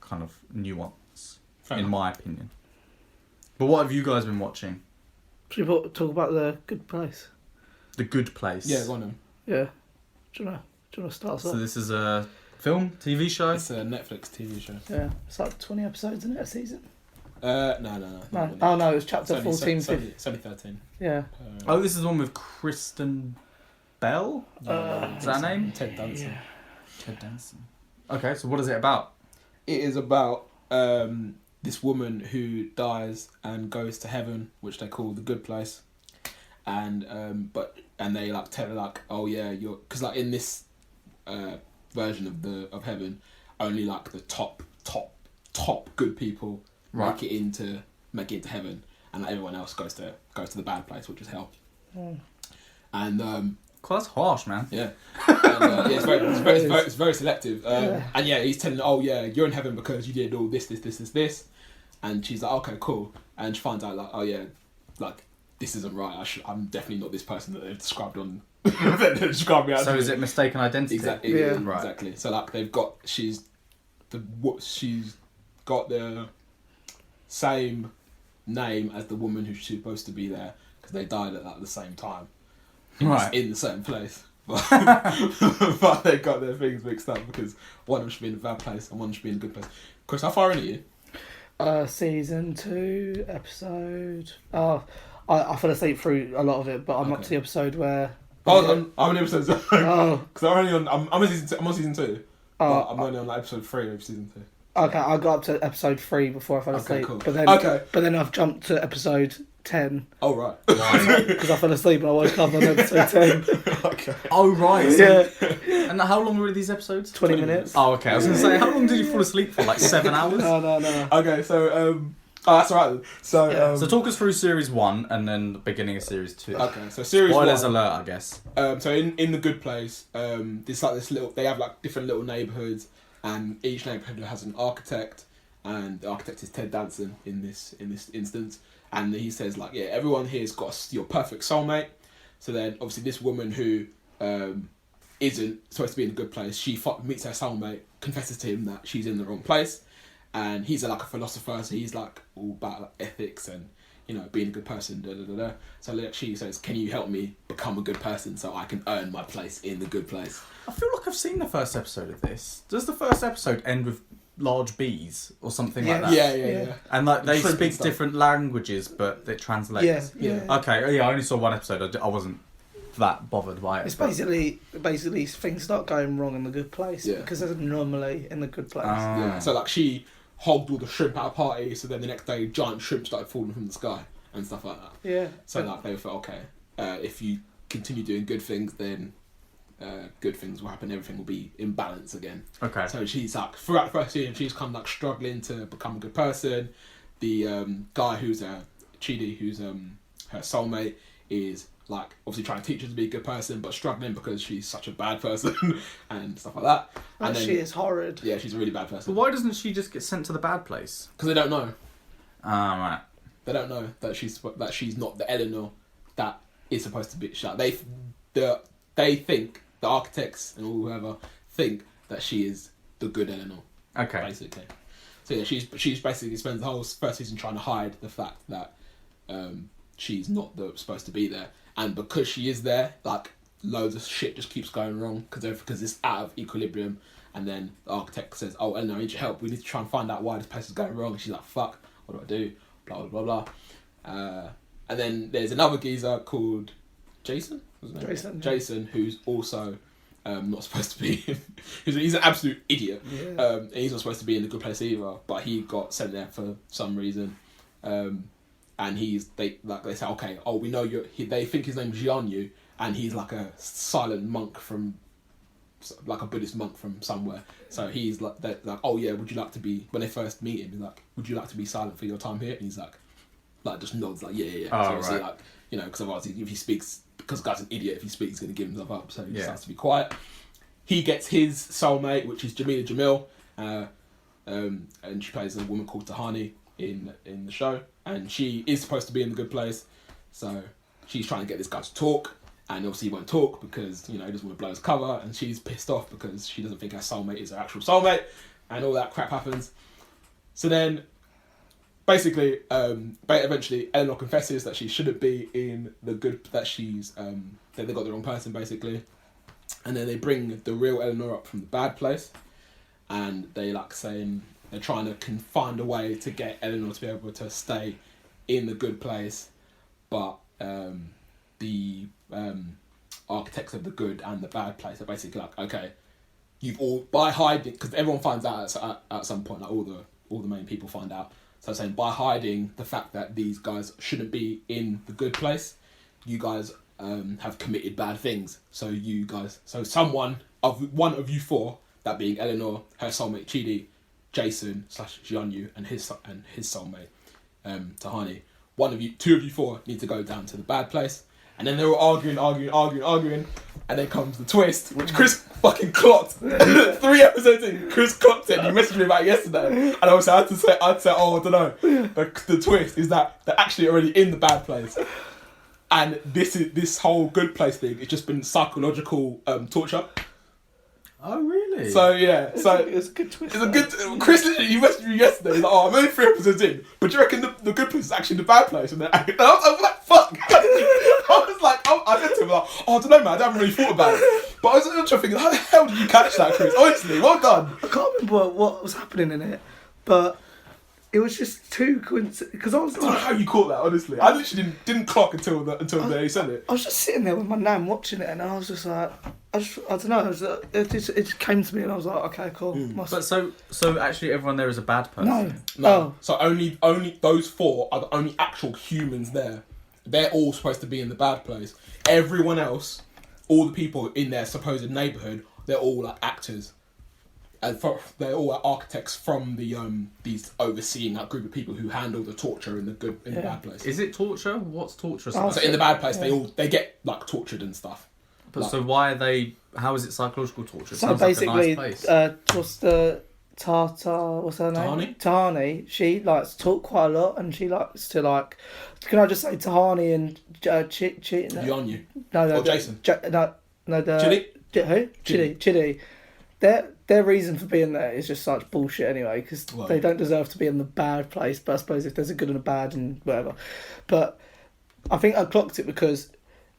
kind of nuance, in my opinion. But what have you guys been watching? Should we talk about The Good Place? The Good Place. Yeah, go on then. Yeah. Do you want to start us So off? this is a film, TV show? It's a Netflix TV show. Yeah. It's like 20 episodes, isn't it, a season? No. No. Oh, no, it was chapter 14. It's only 13. Yeah. Oh, this is the one with Kristen Bell? Is that her name? Ted Danson. Yeah. Ted Danson. Okay, so what is it about? It is about this woman who dies and goes to heaven, which they call the good place, and they like tell her like, oh yeah, you're, because like in this version of heaven, only like the top good people make it into heaven, and like, everyone else goes to the bad place, which is hell. And That's harsh, man. yeah, and, it's very selective. And yeah, he's telling her, oh yeah, you're in heaven because you did all this, and she's like, okay, cool, and she finds out like, oh yeah, like this isn't right. I'm definitely not this person that they've described on. They described me as. So is it mistaken identity? Exactly. Yeah. Right. Exactly. So like she's got the same name as the woman who's supposed to be there because they died at like the same time. In the same place. But they got their things mixed up because one of them should be in a bad place and one should be in a good place. Chris, how far in are you? Season 2, episode... Oh, I fell asleep through a lot of it, but I'm up to the episode where... I'm on episode 0. Oh. Because I'm on season 2. But I'm only on like episode 3 of season 2. Okay, I got up to episode 3 before I fell asleep. Cool. But then I've jumped to episode 10. Oh, right. Because I fell asleep and I woke up on episode 10. Okay. Oh, right. Yeah. And how long were these episodes? 20 minutes. Oh, okay. I was going to say, how long did you fall asleep for? Like 7 hours? No. Okay, so... Oh, that's alright then. So, So talk us through series 1 and then the beginning of series 2. Okay, so series Spoilers 1... alert, I guess. So in the good place, there's like this little... They have like different little neighbourhoods, and each neighbourhood has an architect, and the architect is Ted Danson in this instance. And he says like, yeah, everyone here's got your perfect soulmate. So then obviously this woman who isn't supposed to be in a good place, she meets her soulmate, confesses to him that she's in the wrong place. And he's like a philosopher, so he's like all about like ethics and, you know, being a good person. So like, she says, "Can you help me become a good person so I can earn my place in the good place?" I feel like I've seen the first episode of this. Does the first episode end with large bees or something like that? Yeah. And like they Shrimp and speak stuff. different languages, but it translates. Yeah. Okay. Yeah, I only saw one episode. I wasn't that bothered by it. It's basically things start going wrong in the good place Yeah. because they're normally in the good place. Yeah. So like she hogged all the shrimp at a party, so then the next day giant shrimp started falling from the sky and stuff like that. Yeah. So like they felt, okay, if you continue doing good things, then good things will happen. Everything will be in balance again. Okay. So she's like, throughout the first season, she's kind of like struggling to become a good person. The guy who's Chidi, who's her soulmate, is like obviously trying to teach her to be a good person, but struggling because she's such a bad person and stuff like that. And then, she is horrid. Yeah, she's a really bad person. But why doesn't she just get sent to the bad place? Because they don't know. Right. They don't know that she's not the Eleanor that is supposed to be shot. They think, the architects and whoever think that she is the good Eleanor. Okay. Basically. So yeah, she's basically spends the whole first season trying to hide the fact that she's not supposed to be there, and because she is there, like loads of shit just keeps going wrong because it's out of equilibrium. And then the architect says, "Oh, Eleanor, I need your help. We need to try and find out why this place is going wrong." And she's like, "Fuck, what do I do?" Blah blah blah blah. And then there's another geezer called Jason. Jason, who's also not supposed to be. He's an absolute idiot. Yeah. And he's not supposed to be in the good place either. But he got sent there for some reason. And they say, okay, oh, we know they think his name's Jianyu, and he's like a silent monk from, like a Buddhist monk from somewhere. So he's like, oh yeah, would you like to be, when they first meet him, he's like, would you like to be silent for your time here? And he's like just nods, like, yeah. Oh, so right. like, because otherwise if he speaks, because the guy's an idiot, if he speaks, he's going to give himself up. So he just has to be quiet. He gets his soulmate, which is Jamila Jamil, and she plays a woman called Tahani in the show, and she is supposed to be in the good place. So she's trying to get this guy to talk, and obviously he won't talk because, he doesn't want to blow his cover, and she's pissed off because she doesn't think her soulmate is her actual soulmate, and all that crap happens. So then, basically, eventually Eleanor confesses that she shouldn't be in the good, that they got the wrong person, basically. And then they bring the real Eleanor up from the bad place, and they saying they're trying to find a way to get Eleanor to be able to stay in the good place, but the architects of the good and the bad place are basically like, okay, you've all, by hiding, because everyone finds out at some point, like all the main people find out. So saying, by hiding the fact that these guys shouldn't be in the good place, you guys have committed bad things. So one of you four, that being Eleanor, her soulmate Chidi, Jason / Jianyu, and his soulmate Tahani, two of you four need to go down to the bad place. And then they were arguing, and then comes the twist, which Chris fucking clocked. 3 episodes in, Chris clocked it, and he messaged me about it yesterday. And I had to say, oh, I don't know. But the twist is that they're actually already in the bad place. And this whole good place thing, it's just been psychological torture. Oh, really? So, yeah. It's a good twist. It's a good... Chris literally, he messaged me yesterday. He's like, oh, I'm only 3 episodes in, but do you reckon the good place is actually the bad place? And I was like, fuck. I said to him, like, oh, I don't know, man, I haven't really thought about it. But I was trying to think, how the hell did you catch that, Chris? Honestly, well done. I can't remember what was happening in it, but it was just too coincidental. Because I was I don't know how you caught that, honestly. I literally didn't clock until they said it. I was just sitting there with my nan watching it, and I was just like, I don't know. It just came to me, and I was like, okay, cool. But so actually, everyone there is a bad person. No. Oh. So only those 4 are the only actual humans there. They're all supposed to be in the bad place. Everyone else, all the people in their supposed neighbourhood, they're all like actors. And they're all like architects from these overseeing that group of people who handle the torture in the bad place. Is it torture? What's torture? So in the bad place, they get like tortured and stuff. But so why are they? How is it psychological torture? So Sounds basically, like a nice place. what's the what's her name? Tahani. She likes to talk quite a lot, and she likes to like. Can I just say Tahani and Jianyu. No, or Jason. Chidi. Who? Chidi. Their reason for being there is just such bullshit anyway, because they don't deserve to be in the bad place. But I suppose if there's a good and a bad and whatever. But I think I clocked it because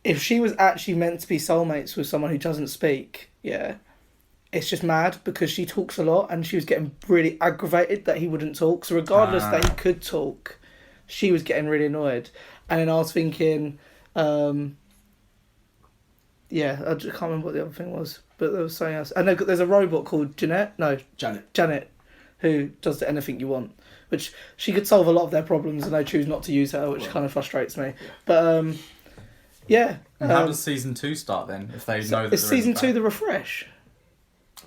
if she was actually meant to be soulmates with someone who doesn't speak, it's just mad because she talks a lot and she was getting really aggravated that he wouldn't talk. So regardless that he could talk, she was getting really annoyed. And then I was thinking, I just can't remember what the other thing was, but there was something else. And there's a robot called Janet, who does anything you want, which she could solve a lot of their problems, and they choose not to use her, which kind of frustrates me. But And how does season 2 start then? If they know that it's season 2, the refresh.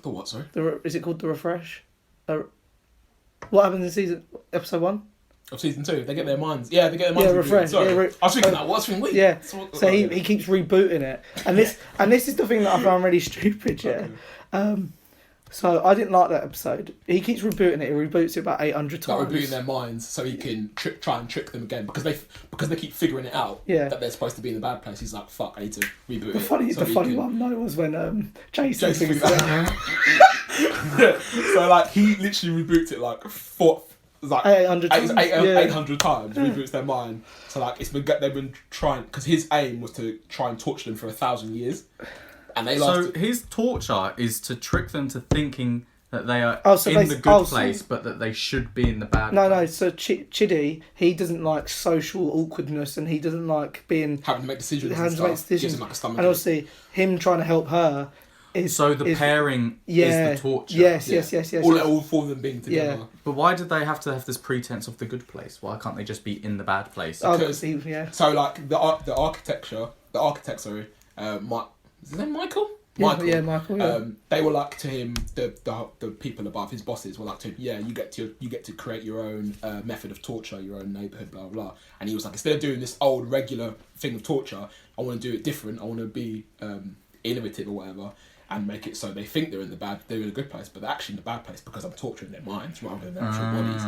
The what? Sorry. Is it called the refresh? What happens in episode 1? Of season 2, they get their minds. Yeah, they get their minds. Yeah, refresh. Sorry. I was thinking that. What's been weird? Yeah. So he keeps rebooting it, and this is the thing that I found really stupid. Yeah. Okay. So I didn't like that episode. He keeps rebooting it. He reboots it about 800 times. Like rebooting their minds so he can try and trick them again because they keep figuring it out. Yeah. That they're supposed to be in the bad place. He's like, fuck, I need to reboot it. The funny one though was when Jason thinks that. So like he literally reboots it like 800 times. Reboots their mind. So like they've been trying, because his aim was to try and torture them for 1,000 years, and they So his torture is to trick them to thinking that they are so in the good place, but that they should be in the bad place. No, so Chidi, he doesn't like social awkwardness, and he doesn't like being... having to make decisions Having to make decisions. Gives him like a stomach and obviously, him trying to help her is... So the pairing is the torture. Yes. All four of them being together. Yeah. But why did they have to have this pretense of the good place? Why can't they just be in the bad place? Because, yeah. So like the architect, is his name Michael? Michael. Yeah, Michael. Yeah. They were like to him, the people above, his bosses were like to him, yeah, you get to create your own method of torture, your own neighbourhood, blah blah. And he was like, instead of doing this old regular thing of torture, I want to do it different. I want to be innovative or whatever, and make it so they think they're in a good place, but they're actually in the bad place because I'm torturing their minds rather than their actual bodies.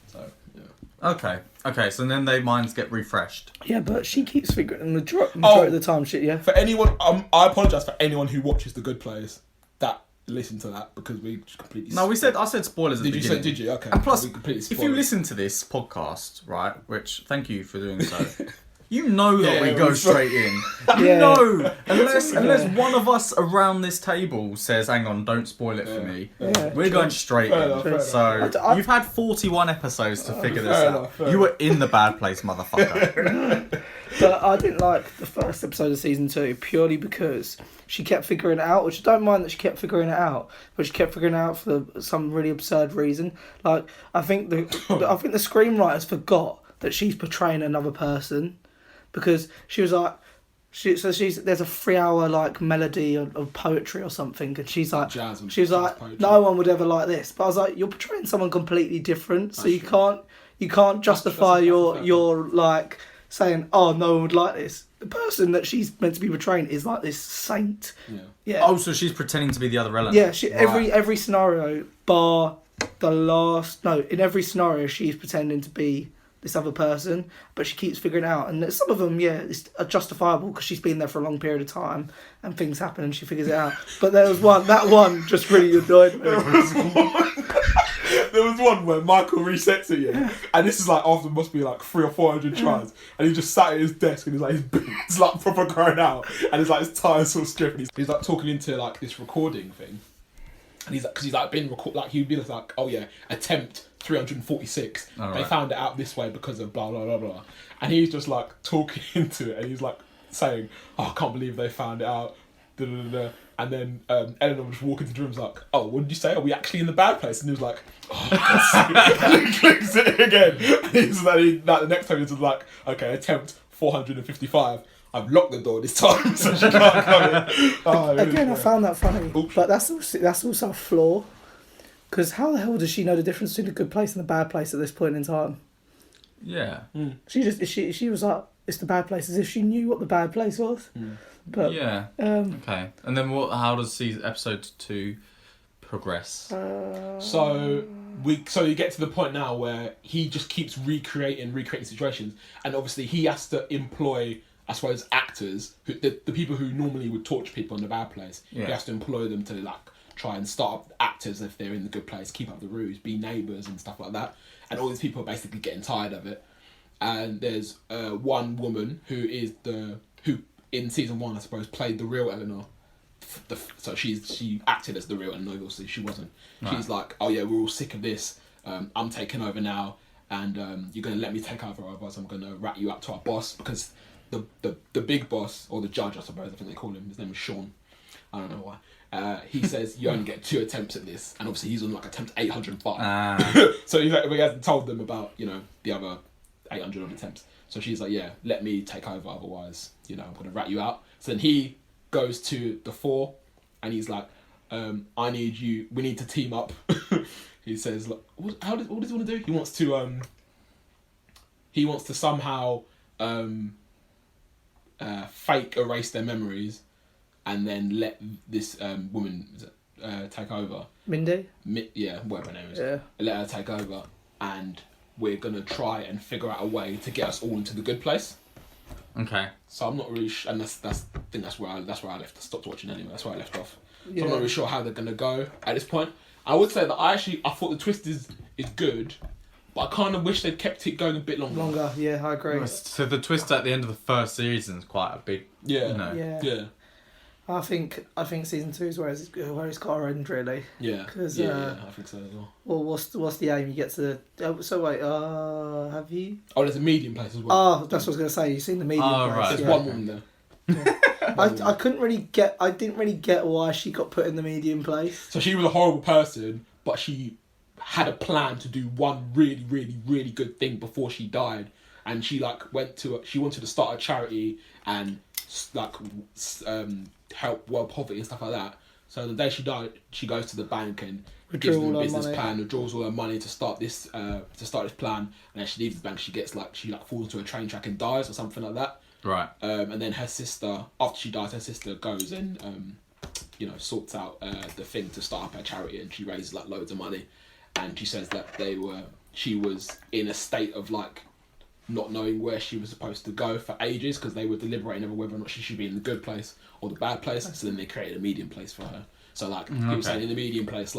So yeah. Okay. So then their minds get refreshed. Yeah, but she keeps figuring the majority of the time. Shit, yeah. For anyone, I apologise for anyone who watches The Good Place that listen to that, because we just completely. No, I said spoilers at the beginning. Did you? Okay. And plus, we completely if you listen to this podcast, right, which thank you for doing so. You know that we go straight in. You know, unless one of us around this table says, "Hang on, don't spoil it for me." Yeah, we're going straight in. Fair So you've had 41 episodes to figure this out. Fair You were in the bad place, motherfucker. But I didn't like the first episode of season 2 purely because she kept figuring it out, which I don't mind that she kept figuring it out, but she kept figuring it out for some really absurd reason. Like I think the screenwriters forgot that she's portraying another person, because she was like, there's a 3-hour like melody of poetry or something, and she's like, no one would ever like this. But I was like, you're portraying someone completely different, so you can't justify your like saying, oh, no one would like this. The person that she's meant to be portraying is like this saint. Yeah. Oh, so she's pretending to be the other element. Yeah. Every scenario, bar the last. No, in every scenario, she's pretending to be this other person, but she keeps figuring it out, and some of them are justifiable because she's been there for a long period of time and things happen and she figures it out. But there was one just really annoyed me. There was one where Michael resets it, and this is like after must be like 300 or 400 tries, and he just sat at his desk and he's like his boobs like proper growing out, and he's like his tires sort of stripping. He's like talking into like this recording thing, and he's like, because he's like been like he'd be like, oh yeah, attempt 346. They found it out this way because of blah blah blah blah, and he's just like talking into it, and he's like saying, oh, I can't believe they found it out. Da, da, da, da. And then Eleanor would just walk into the room and was like, oh, what did you say? Are we actually in the bad place? And he was like, oh, and he clicks it again. And he's like, the next time he's like, okay, attempt 455. I've locked the door this time, so she can't come in. Again, I found that funny. Oops. But that's also a flaw. Because how the hell does she know the difference between the good place and the bad place at this point in time? Yeah. She was like, it's the bad place, as if she knew what the bad place was. But yeah. Okay. And then how does episode 2 progress? So you get to the point now where he just keeps recreating situations, and obviously he has to employ, I suppose, actors, the people who normally would torture people in the bad place. Yeah. He has to employ them to like try and start up actors if they're in the good place, keep up the ruse, be neighbours and stuff like that. And all these people are basically getting tired of it. And there's one woman who in season 1, I suppose, played the real Eleanor. So she acted as the real Eleanor, obviously she wasn't. Right. She's like, oh yeah, we're all sick of this. I'm taking over now, and you're going to let me take over, otherwise I'm going to rat you up to our boss, because the big boss, or the judge, I suppose, I think they call him, his name is Sean. I don't know why. He says you only get 2 attempts at this, and obviously he's on like attempt 805. So he hasn't told them about, the other 800 odd attempts. So she's like, yeah, let me take over, otherwise, I'm going to rat you out. So then he goes to the 4, and he's like, we need to team up. He says, like, what does he want to do? He wants to somehow fake erase their memories, and then let this woman take over. Mindy? Whatever her name is. Yeah. Let her take over, and we're going to try and figure out a way to get us all into the good place. Okay. So I'm not really and I think that's where I left. I stopped watching anyway. That's where I left off. So I'm not really sure how they're gonna go at this point. I would say that I thought the twist is good, but I kind of wish they'd kept it going a bit longer. Yeah, I agree. So the twist at the end of the first season is quite a big. Yeah. You know. Yeah. I think season 2 is where it's got to end, really. Yeah. Cause, I think so as well. Well, what's the aim? You get to the... so wait, have you? Oh, there's a medium place as well. Oh, that's what I was going to say. You've seen the medium place. Right. There's one woman there. Yeah. I couldn't really get... I didn't really get why she got put in the medium place. So she was a horrible person, but she had a plan to do one really, really, really good thing before she died. And she wanted to start a charity and help world poverty and stuff like that. So the day she died, she goes to the bank and gives them a business plan, withdraws all her money to start this plan. And then she leaves the bank. She falls into a train track and dies or something like that. Right. And then her sister, after she dies, her sister goes and sorts out the thing to start up her charity, and she raises loads of money. And she says that she was in a state of not knowing where she was supposed to go for ages, because they were deliberating over whether or not she should be in the good place or the bad place. So then they created a medium place for her. So people saying in the medium place,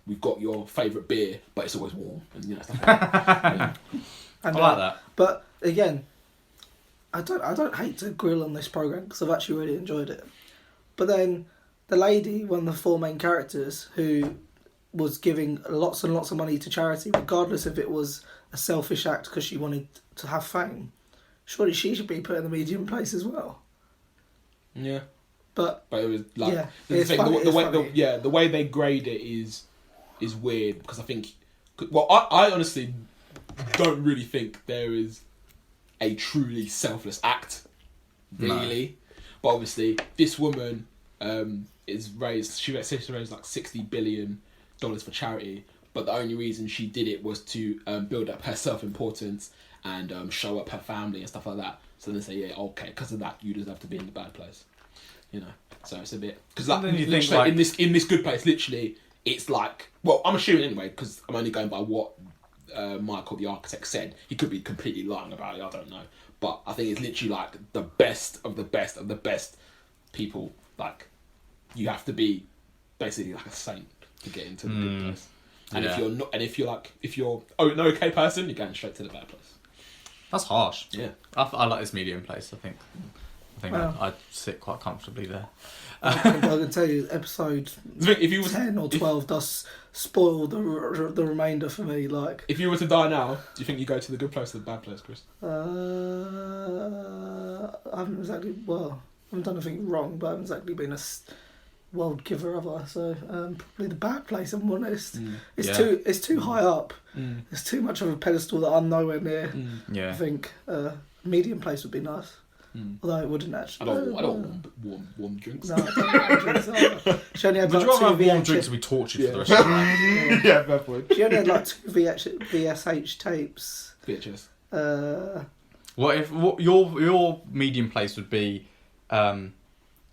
we've got your favourite beer, but it's always warm, and stuff like that. And, I like that. But again, I don't hate to grill on this program because I've actually really enjoyed it. But then the lady, one of the 4 main characters, who was giving lots and lots of money to charity, regardless if it was a selfish act because she wanted to have fame, surely she should be put in the medium place as well. Yeah. But it was the way they grade it is weird, because I think, I honestly don't really think there is a truly selfless act, really. No. But obviously, this woman she raised $60 billion for charity, but the only reason she did it was to build up her self-importance and show up her family and stuff like that. So they say, because of that, you deserve to be in the bad place. So it's a bit, because in this good place, literally, it's I'm assuming anyway, because I'm only going by what Michael the architect said. He could be completely lying about it, I don't know, but I think it's literally the best of the best of the best people. You have to be basically a saint to get into the good place, and if you're not, and if you're an okay person, you're going straight to the bad place. That's harsh. Yeah, I like this medium place. I think I'd sit quite comfortably there. I can tell you, episode 10 or 12 does spoil the remainder for me. If you were to die now, do you think you go to the good place or the bad place, Chris? I haven't done anything wrong, but I haven't exactly been a world giver ever. So probably the bad place, if I'm honest. It's too high up. It's too much of a pedestal that I'm nowhere near. I think medium place would be nice. Although it wouldn't actually. I don't want warm drinks. No, I don't want drinks. She only had Would you rather have warm drinks and be tortured for the rest of the night? Yeah, fair point. She only had 2 VSH tapes. VHS. What your medium place would be?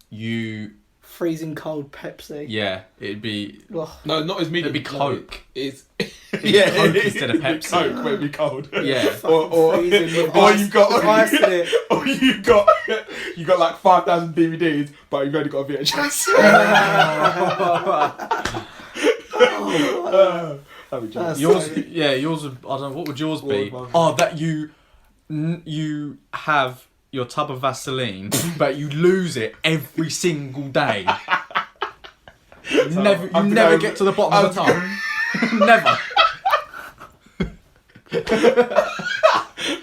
You freezing cold Pepsi. Yeah, it'd be. Ugh. No, not as medium. It'd be Coke. It's Coke instead of Pepsi. Coke would be cold. Yeah. Or you got 5,000 DVDs, but you've only got a VHS. Yours would. I don't know. What would yours be? That you have your tub of Vaseline, but you lose it every single day. You never get to the bottom of the tub. Never.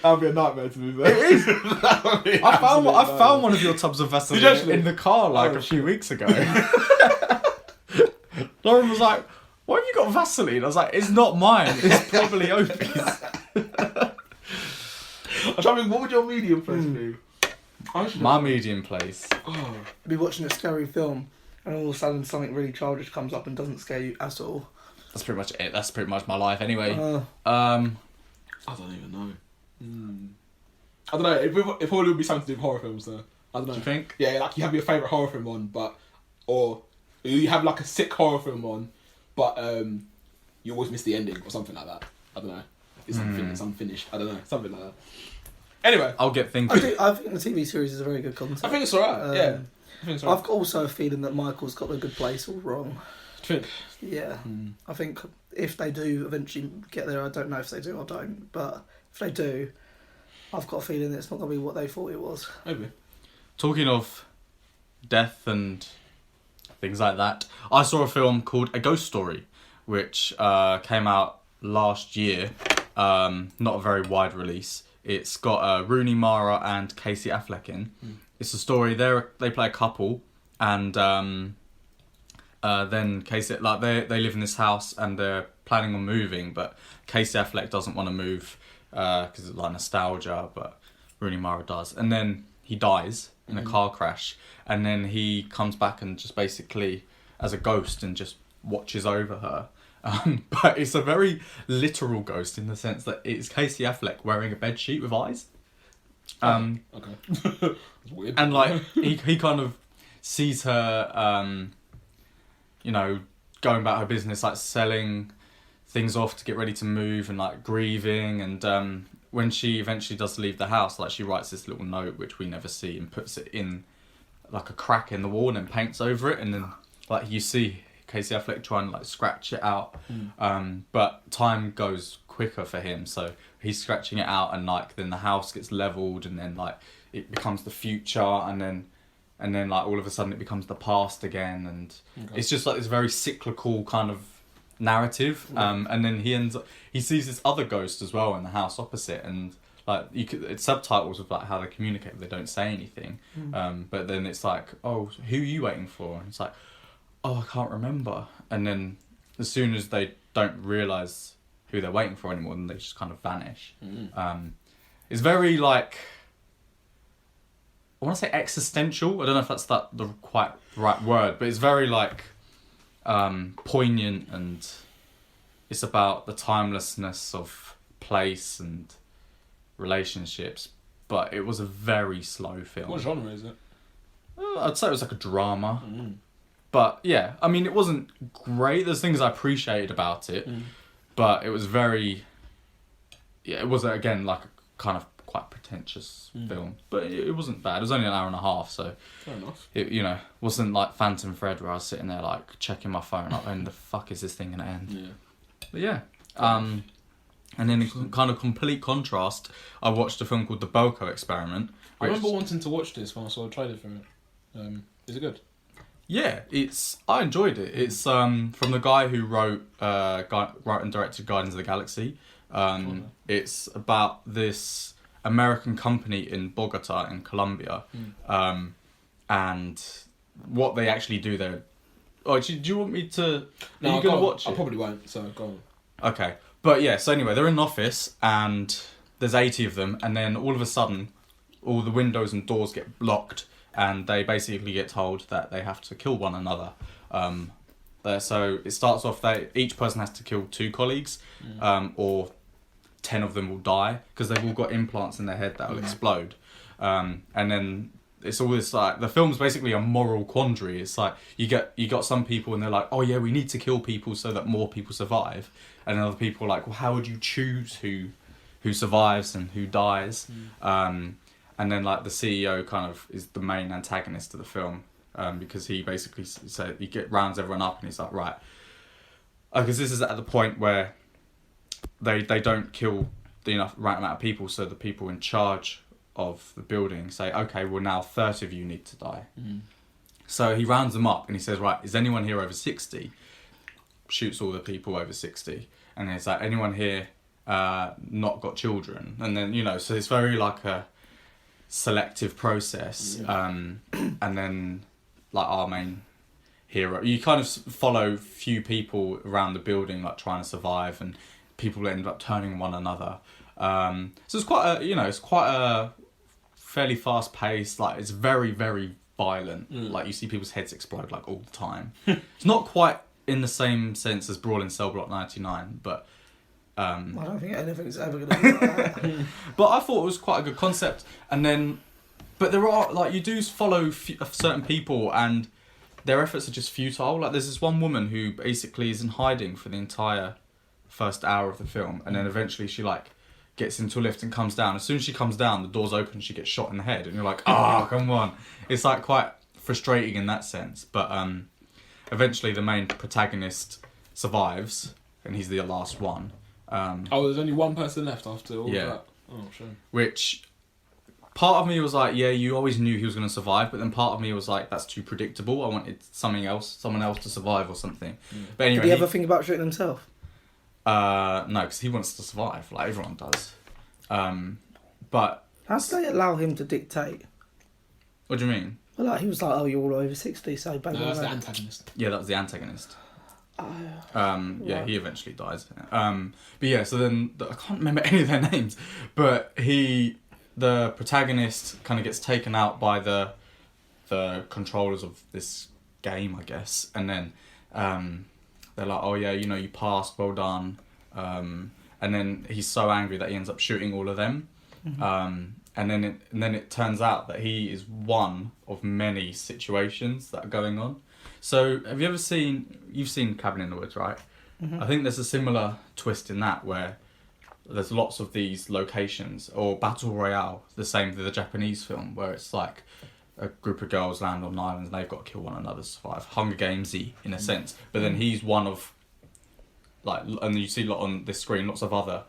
That'd be a nightmare to lose. It is. I found one of your tubs of Vaseline in the car a few weeks ago. Lauren was like, "Why have you got Vaseline?" I was like, "It's not mine. It's probably Opie's." I'm trying to think, what would your medium place be? My medium place. Be watching a scary film, and all of a sudden something really childish comes up and doesn't scare you at all. That's pretty much it. That's pretty much my life anyway. I don't even know. I don't know. If all it would be something to do with horror films, though. I don't know. Do you think? Yeah, you have your favourite horror film on, or you have a sick horror film on, but you always miss the ending or something like that. I don't know. It's unfinished. I don't know. Something like that. Anyway, I'll get thinking. I think the TV series is a very good concept. I think it's alright. Yeah. I think so. I've also a feeling that Michael's got the good place all wrong. Do you think? Yeah. I think if they do eventually get there, I don't know if they do or don't, but if they do, I've got a feeling it's not going to be what they thought it was. Maybe. Talking of death and things like that, I saw a film called A Ghost Story, which came out last year. Not a very wide release. It's got Rooney Mara and Casey Affleck in. It's a story. They play a couple, and then Casey, like they live in this house and they're planning on moving, but Casey Affleck doesn't want to move because it's like nostalgia, but Rooney Mara does. And then he dies in a car crash, and then he comes back and just basically as a ghost and just watches over her. But it's a very literal ghost in the sense that it's Casey Affleck wearing a bedsheet with eyes. Okay. That's weird. And like he kind of sees her, going about her business, like selling things off to get ready to move and like grieving. And when she eventually does leave the house, like she writes this little note which we never see and puts it in like a crack in the wall and then paints over it, and then like you see Casey Affleck trying to like scratch it out, but time goes quicker for him, so he's scratching it out, and like then the house gets leveled, and then like it becomes the future, and then like all of a sudden it becomes the past again, and it's just like this very cyclical kind of narrative. And then he sees this other ghost as well in the house opposite, and like it's subtitles of like how they communicate, they don't say anything, but then it's like, oh, who are you waiting for? And it's like, oh, I can't remember. And then as soon as they don't realise who they're waiting for anymore, then they just kind of vanish. It's very like, I want to say existential. I don't know if that's the quite right word, but it's very like poignant, and it's about the timelessness of place and relationships. But it was a very slow film. What genre is it? I'd say it was like a drama. But yeah, I mean, it wasn't great. There's things I appreciated about it, but it was very, it was again like a kind of quite pretentious film, but it wasn't bad. It was only an hour and a half, so fair enough. It wasn't like Phantom Thread where I was sitting there like checking my phone, like when the fuck is this thing gonna end? Yeah. But yeah, and then in kind of complete contrast, I watched a film called The Belko Experiment. I remember wanting to watch this when I saw a trailer for it. Is it good? Yeah, I enjoyed it. It's from the guy who wrote and directed Guardians of the Galaxy. It's about this American company in Bogota in Colombia, and what they actually do there. Oh, do you want me to? No, are you gonna watch it? I probably won't. So go on. Okay, but yeah. So anyway, they're in an office and there's 80 of them, and then all of a sudden, all the windows and doors get blocked. And they basically get told that they have to kill one another. So it starts off that each person has to kill 2 colleagues, or 10 of them will die because they've all got implants in their head that will explode. And then it's all this like, the film's basically a moral quandary. It's like you got some people and they're like, oh yeah, we need to kill people so that more people survive, and other people are like, well, how would you choose who survives and who dies? And then like the CEO kind of is the main antagonist of the film, because he basically rounds everyone up and he's like, right, because this is at the point where they don't kill the right amount of people, so the people in charge of the building say, okay, well now 30 of you need to die. So he rounds them up and he says, right, is anyone here over 60? Shoots all the people over 60, and he's like, anyone here not got children? And then so it's very like a selective process, and then like our main hero, you kind of follow few people around the building like trying to survive, and people end up turning one another. So it's quite a fairly fast paced, like it's very, very violent. Like you see people's heads explode like all the time. It's not quite in the same sense as Brawl in Cell Block 99, but I don't think anything's ever going to be like that. But I thought it was quite a good concept. And then, but there are like, you do follow certain people and their efforts are just futile. Like there's this one woman who basically is in hiding for the entire first hour of the film, and then eventually she like gets into a lift and comes down. As soon as she comes down, the doors open and she gets shot in the head, and you're like, oh, come on. It's like quite frustrating in that sense. But eventually the main protagonist survives, and he's the last one. There's only one person left after all that. Oh, sure. Which part of me was like, yeah, you always knew he was going to survive, but then part of me was like, that's too predictable. I wanted someone else to survive or something. But anyway, did he ever think about shooting himself? No, because he wants to survive, like everyone does. But how did they allow him to dictate? What do you mean? Well, like he was like, "Oh, you're all over 60, so baby." No, that's the antagonist. Yeah, that was the antagonist. Right. He eventually dies. But yeah, so then I can't remember any of their names, but the protagonist kind of gets taken out by the controllers of this game, I guess, and then they're like, "Oh yeah, you passed, well done," and then he's so angry that he ends up shooting all of them. Mm-hmm. And then it turns out that he is one of many situations that are going on. So have you ever you've seen Cabin in the Woods, right? Mm-hmm. I think there's a similar twist in that where there's lots of these locations, or Battle Royale, the same with the Japanese film, where it's like a group of girls land on islands and they've got to kill one another to survive. Hunger Games-y in a sense. But then he's one of, like, and you see on this screen lots of other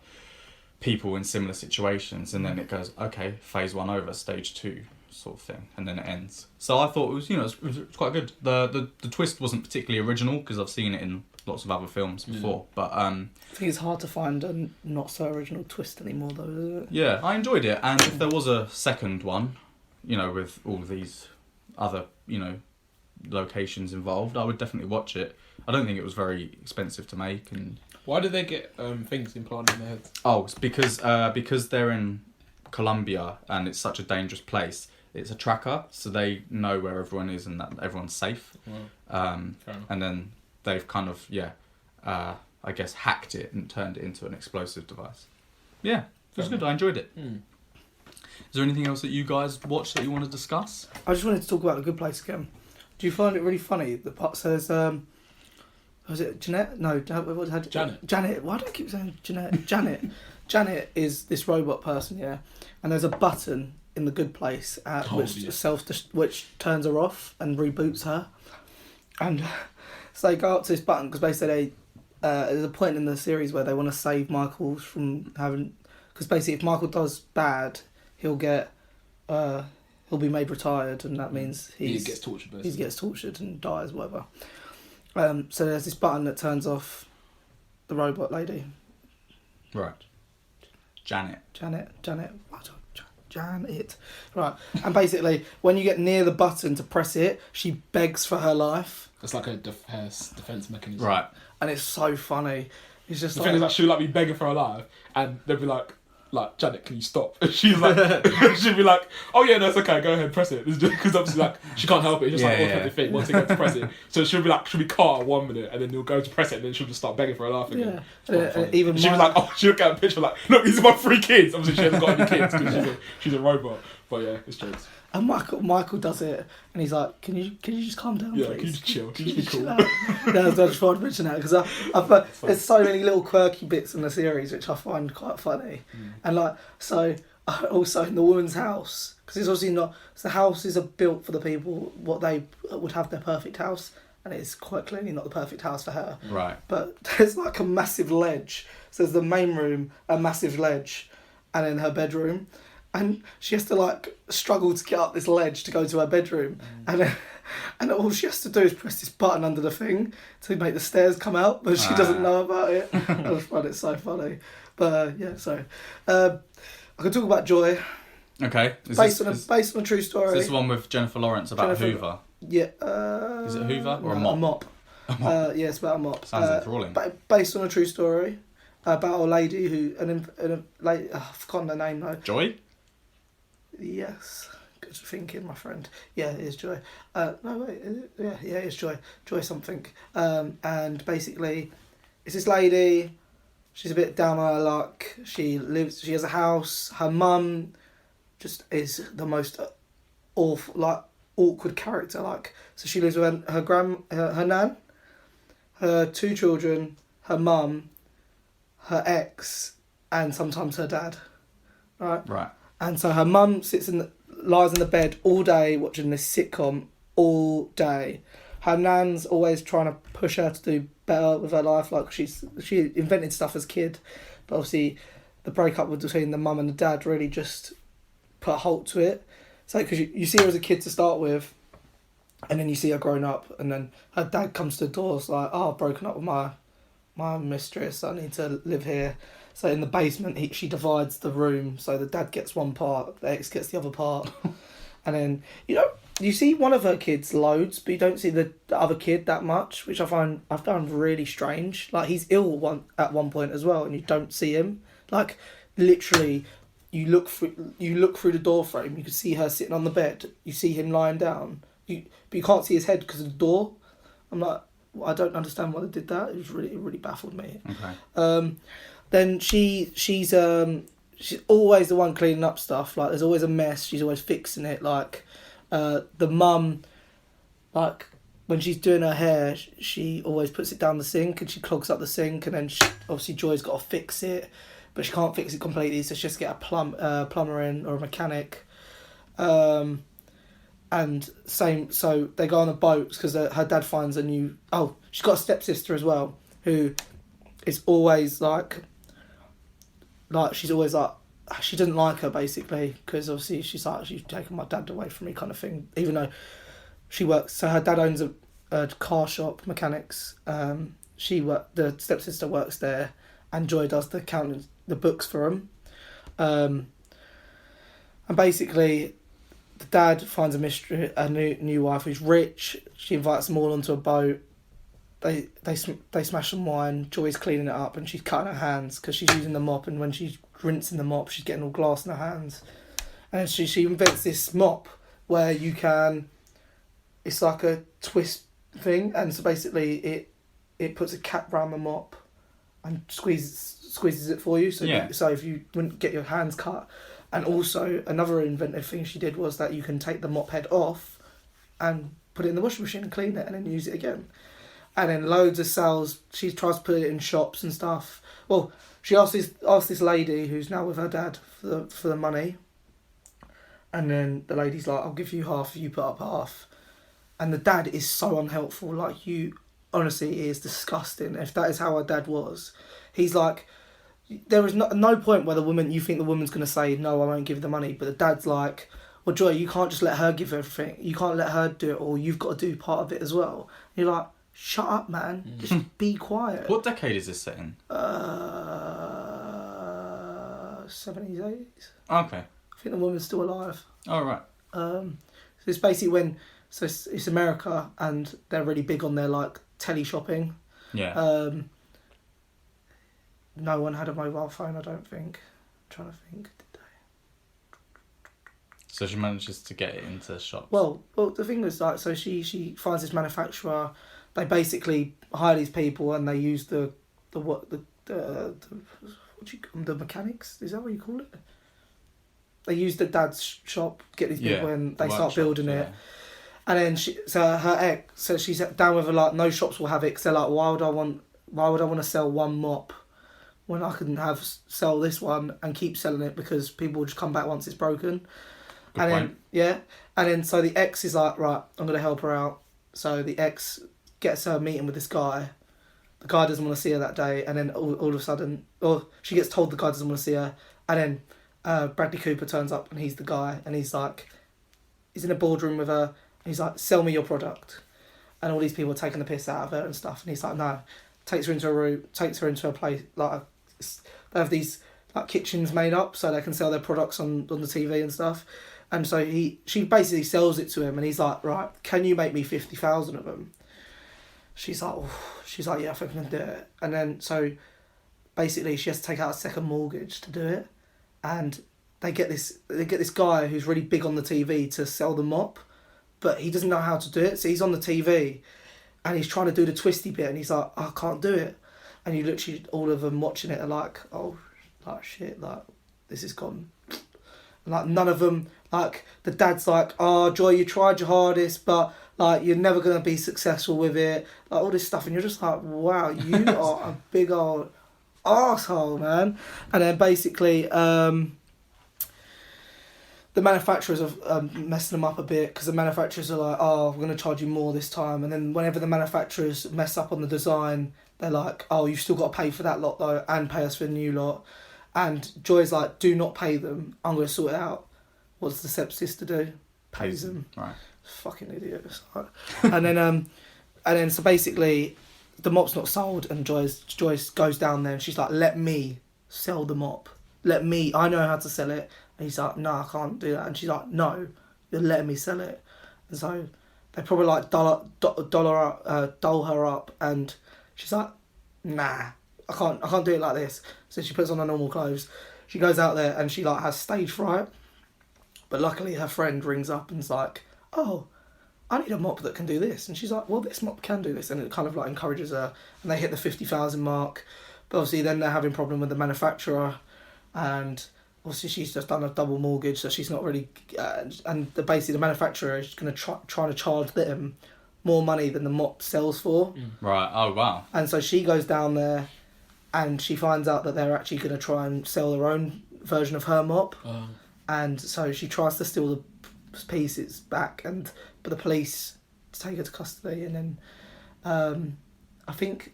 people in similar situations, and then it goes, okay, phase 1 over, stage 2 sort of thing, and then it ends. So I thought it was, it was quite good. The twist wasn't particularly original because I've seen it in lots of other films before, but I think it's hard to find a not so original twist anymore, though, isn't it? Yeah, I enjoyed it, and if there was a second one, with all these other locations involved, I would definitely watch it. I don't think it was very expensive to make. And why do they get things implanted in their heads? Oh, it's because they're in Colombia and it's such a dangerous place. It's a tracker, so they know where everyone is and that everyone's safe. And then they've kind of I guess hacked it and turned it into an explosive device. Yeah, it was good. I enjoyed it. Is there anything else that you guys watched that you want to discuss? I just wanted to talk about The Good Place again. Do you find it really funny? The part says, was it Jeanette? No, Janet. Janet. Why do I keep saying Jeanette? Janet. Janet is this robot person, yeah. And there's a button in The Good Place which turns her off and reboots her. And so they go up to this button because basically there's a point in the series where they want to save Michael from having... Because basically if Michael does bad, he'll be made retired, and that means he gets tortured. Basically. He gets tortured and dies, whatever. So there's this button that turns off the robot lady. Right. Janet. Right. And basically, when you get near the button to press it, she begs for her life. It's like a defense mechanism. Right. And it's so funny. It's just the thing is that she'll be begging for her life, and they'll be like, Janet, can you stop? And she's like, she'll be like, oh yeah, no, it's okay, go ahead, press it. Because obviously, she can't help it. It's just automatic thing once they go to press it. So she'll be calm 1 minute, and then he'll go to press it, and then she'll just start begging for her life again. Yeah. She was like, she'll look at a picture like, look, these are my 3 kids. Obviously, she hasn't got any kids because she's a robot. But yeah, it's jokes. And Michael does it, and he's like, "Can you just calm down, please? Can you just chill? Can you just be cool?" I just wanted to mention that because there's so many little quirky bits in the series which I find quite funny, and also in the woman's house, because it's obviously not. So the houses are built for the people what they would have their perfect house, and it's quite clearly not the perfect house for her. Right. But there's like a massive ledge. So there's the main room, a massive ledge, and in her bedroom. And she has to struggle to get up this ledge to go to her bedroom, and all she has to do is press this button under the thing to make the stairs come out, but she doesn't know about it. I just find it so funny. But I can talk about Joy. Okay. Based on a true story. Is this one with Jennifer Lawrence about Hoover? Yeah. Is it Hoover or a mop? A mop. A mop. Yeah, it's about a mop. Sounds enthralling. Based on a true story about a lady who I've forgotten her name now. Joy. Yes, good thinking, my friend. Yeah, it is Joy. No, wait, is it? Yeah, it's Joy. Joy something. And basically, it's this lady. She's a bit down on her luck. She has a house. Her mum just is the most awful, awkward character. So she lives with her nan, her 2 children, her mum, her ex, and sometimes her dad. Right. Right. And so her mum lies in the bed all day watching this sitcom all day. Her nan's always trying to push her to do better with her life. Like she invented stuff as a kid, but obviously the breakup between the mum and the dad really just put a halt to it. So because you see her as a kid to start with, and then you see her grown up, and then her dad comes to the door. It's like, oh, I've broken up with my mistress. I need to live here. So in the basement, she divides the room. So the dad gets one part, the ex gets the other part, and then you see one of her kids loads, but you don't see the other kid that much, which I found really strange. Like he's ill at one point as well, and you don't see him. Like literally, you look through the door frame, you can see her sitting on the bed. You see him lying down, but you can't see his head because of the door. I'm like, I don't understand why they did that. It really baffled me. Okay. Then she's always the one cleaning up stuff. Like there's always a mess. She's always fixing it. Like the mum, like when she's doing her hair, she always puts it down the sink and she clogs up the sink, and then obviously Joy's got to fix it, but she can't fix it completely, so she has to get a plumber in or a mechanic. And same, so they go on the boats because her dad finds a new. Oh, she's got a stepsister as well who is always like she's always like, she doesn't like her basically because obviously she's like, she's taken my dad away from me kind of thing, even though she works. So her dad owns a car shop, mechanics. The stepsister works there, and Joy does the accounting, the books for him. And basically, the dad finds a new wife who's rich. She invites them all onto a boat. They smash some wine. Joy's cleaning it up, and she's cutting her hands because she's using the mop. And when she's rinsing the mop, she's getting all glass in her hands. And she invents this mop where you can. It's like a twist thing, and so basically it puts a cap round the mop, and squeezes it for you. So so if you wouldn't get your hands cut. And also another inventive thing she did was that you can take the mop head off, and put it in the washing machine and clean it, and then use it again. And then loads of sales. She tries to put it in shops and stuff. Well, she asked this lady who's now with her dad for the money. And then the lady's like, I'll give you half if you put up half. And the dad is so unhelpful. Like, honestly, it is disgusting. If that is how her dad was. He's like, there is no point where you think the woman's going to say, no, I won't give the money. But the dad's like, well, Joy, you can't just let her give everything. You can't let her do it all. You've got to do part of it as well. And you're like, shut up, man. Just be quiet. What decade is this set in? 70s, 80s. Okay. I think the woman's still alive. Oh, right. So it's basically when... So it's America, and they're really big on their, like, tele-shopping. Yeah. No one had a mobile phone, I don't think. I'm trying to think. Did they? So she manages to get it into shops. Well, the thing was, like, so she finds this manufacturer. They basically hire these people, and they use the mechanics. Is that what you call it? They use the dad's shop, get these people, and they start building it. And then she's down with her, like, no shops will have it, because they're like, why would I want to sell one mop when I can sell this one and keep selling it, because people will just come back once it's broken. Good point. So the ex is like, right, I'm going to help her out. So the ex gets her meeting with this guy. The guy doesn't want to see her that day, and then all of a sudden, or she gets told the guy doesn't want to see her, and then Bradley Cooper turns up, and he's the guy, and he's like, he's in a boardroom with her, and he's like, sell me your product. And all these people are taking the piss out of her and stuff, and he's like, no. Takes her into a room, takes her into a place, like, they have these, like, kitchens made up so they can sell their products on the TV and stuff. And so she basically sells it to him, and he's like, right, can you make me 50,000 of them? She's like, yeah, I think I can do it. And then, so, basically, she has to take out a second mortgage to do it. And they get this guy who's really big on the TV to sell the mop, but he doesn't know how to do it. So he's on the TV, and he's trying to do the twisty bit, and he's like, I can't do it. And you literally, all of them watching it are like, oh, like, shit, like, this is gone. And, like, none of them, like, the dad's like, oh, Joy, you tried your hardest, but, like, you're never going to be successful with it. Like, all this stuff, and you're just like, wow, you are a big old arsehole, man. And then basically, the manufacturers are messing them up a bit because the manufacturers are like, oh, we're going to charge you more this time. And then whenever the manufacturers mess up on the design, they're like, oh, you've still got to pay for that lot though and pay us for the new lot. And Joy's like, do not pay them. I'm going to sort it out. What does the stepsister do? Pays them. Right. Fucking idiots. And then so basically the mop's not sold and Joyce goes down there and she's like, let me sell the mop. I know how to sell it. And he's like, no, I can't do that. And she's like, no, you're letting me sell it. And so they probably like doll her up, and she's like, nah, I can't do it like this. So she puts on her normal clothes. She goes out there and she like has stage fright. But luckily her friend rings up and's like, oh, I need a mop that can do this. And she's like, well, this mop can do this. And it kind of like encourages her. And they hit the 50,000 mark. But obviously then they're having a problem with the manufacturer. And obviously she's just done a double mortgage, so she's not really... basically the manufacturer is going to trying to charge them more money than the mop sells for. Right, oh wow. And so she goes down there and she finds out that they're actually going to try and sell their own version of her mop. And so she tries to steal the pieces back, but the police take her to custody, and then I think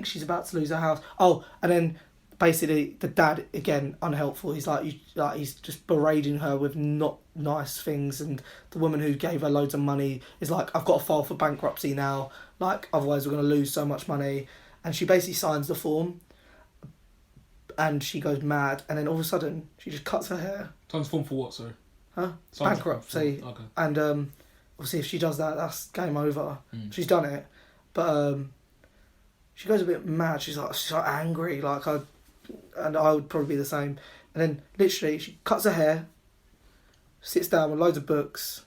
she's about to lose her house. Oh, and then basically the dad, again, unhelpful. He's he's just berating her with not nice things, and the woman who gave her loads of money is like, I've got to file for bankruptcy now, like otherwise we're going to lose so much money. And she basically signs the form and she goes mad, and then all of a sudden she just cuts her hair. Signs the form for what, sorry? Huh? Bankruptcy. Okay. And obviously if she does that, that's game over. She's done it, but she goes a bit mad. She's like angry, and I would probably be the same. And then literally she cuts her hair, sits down with loads of books,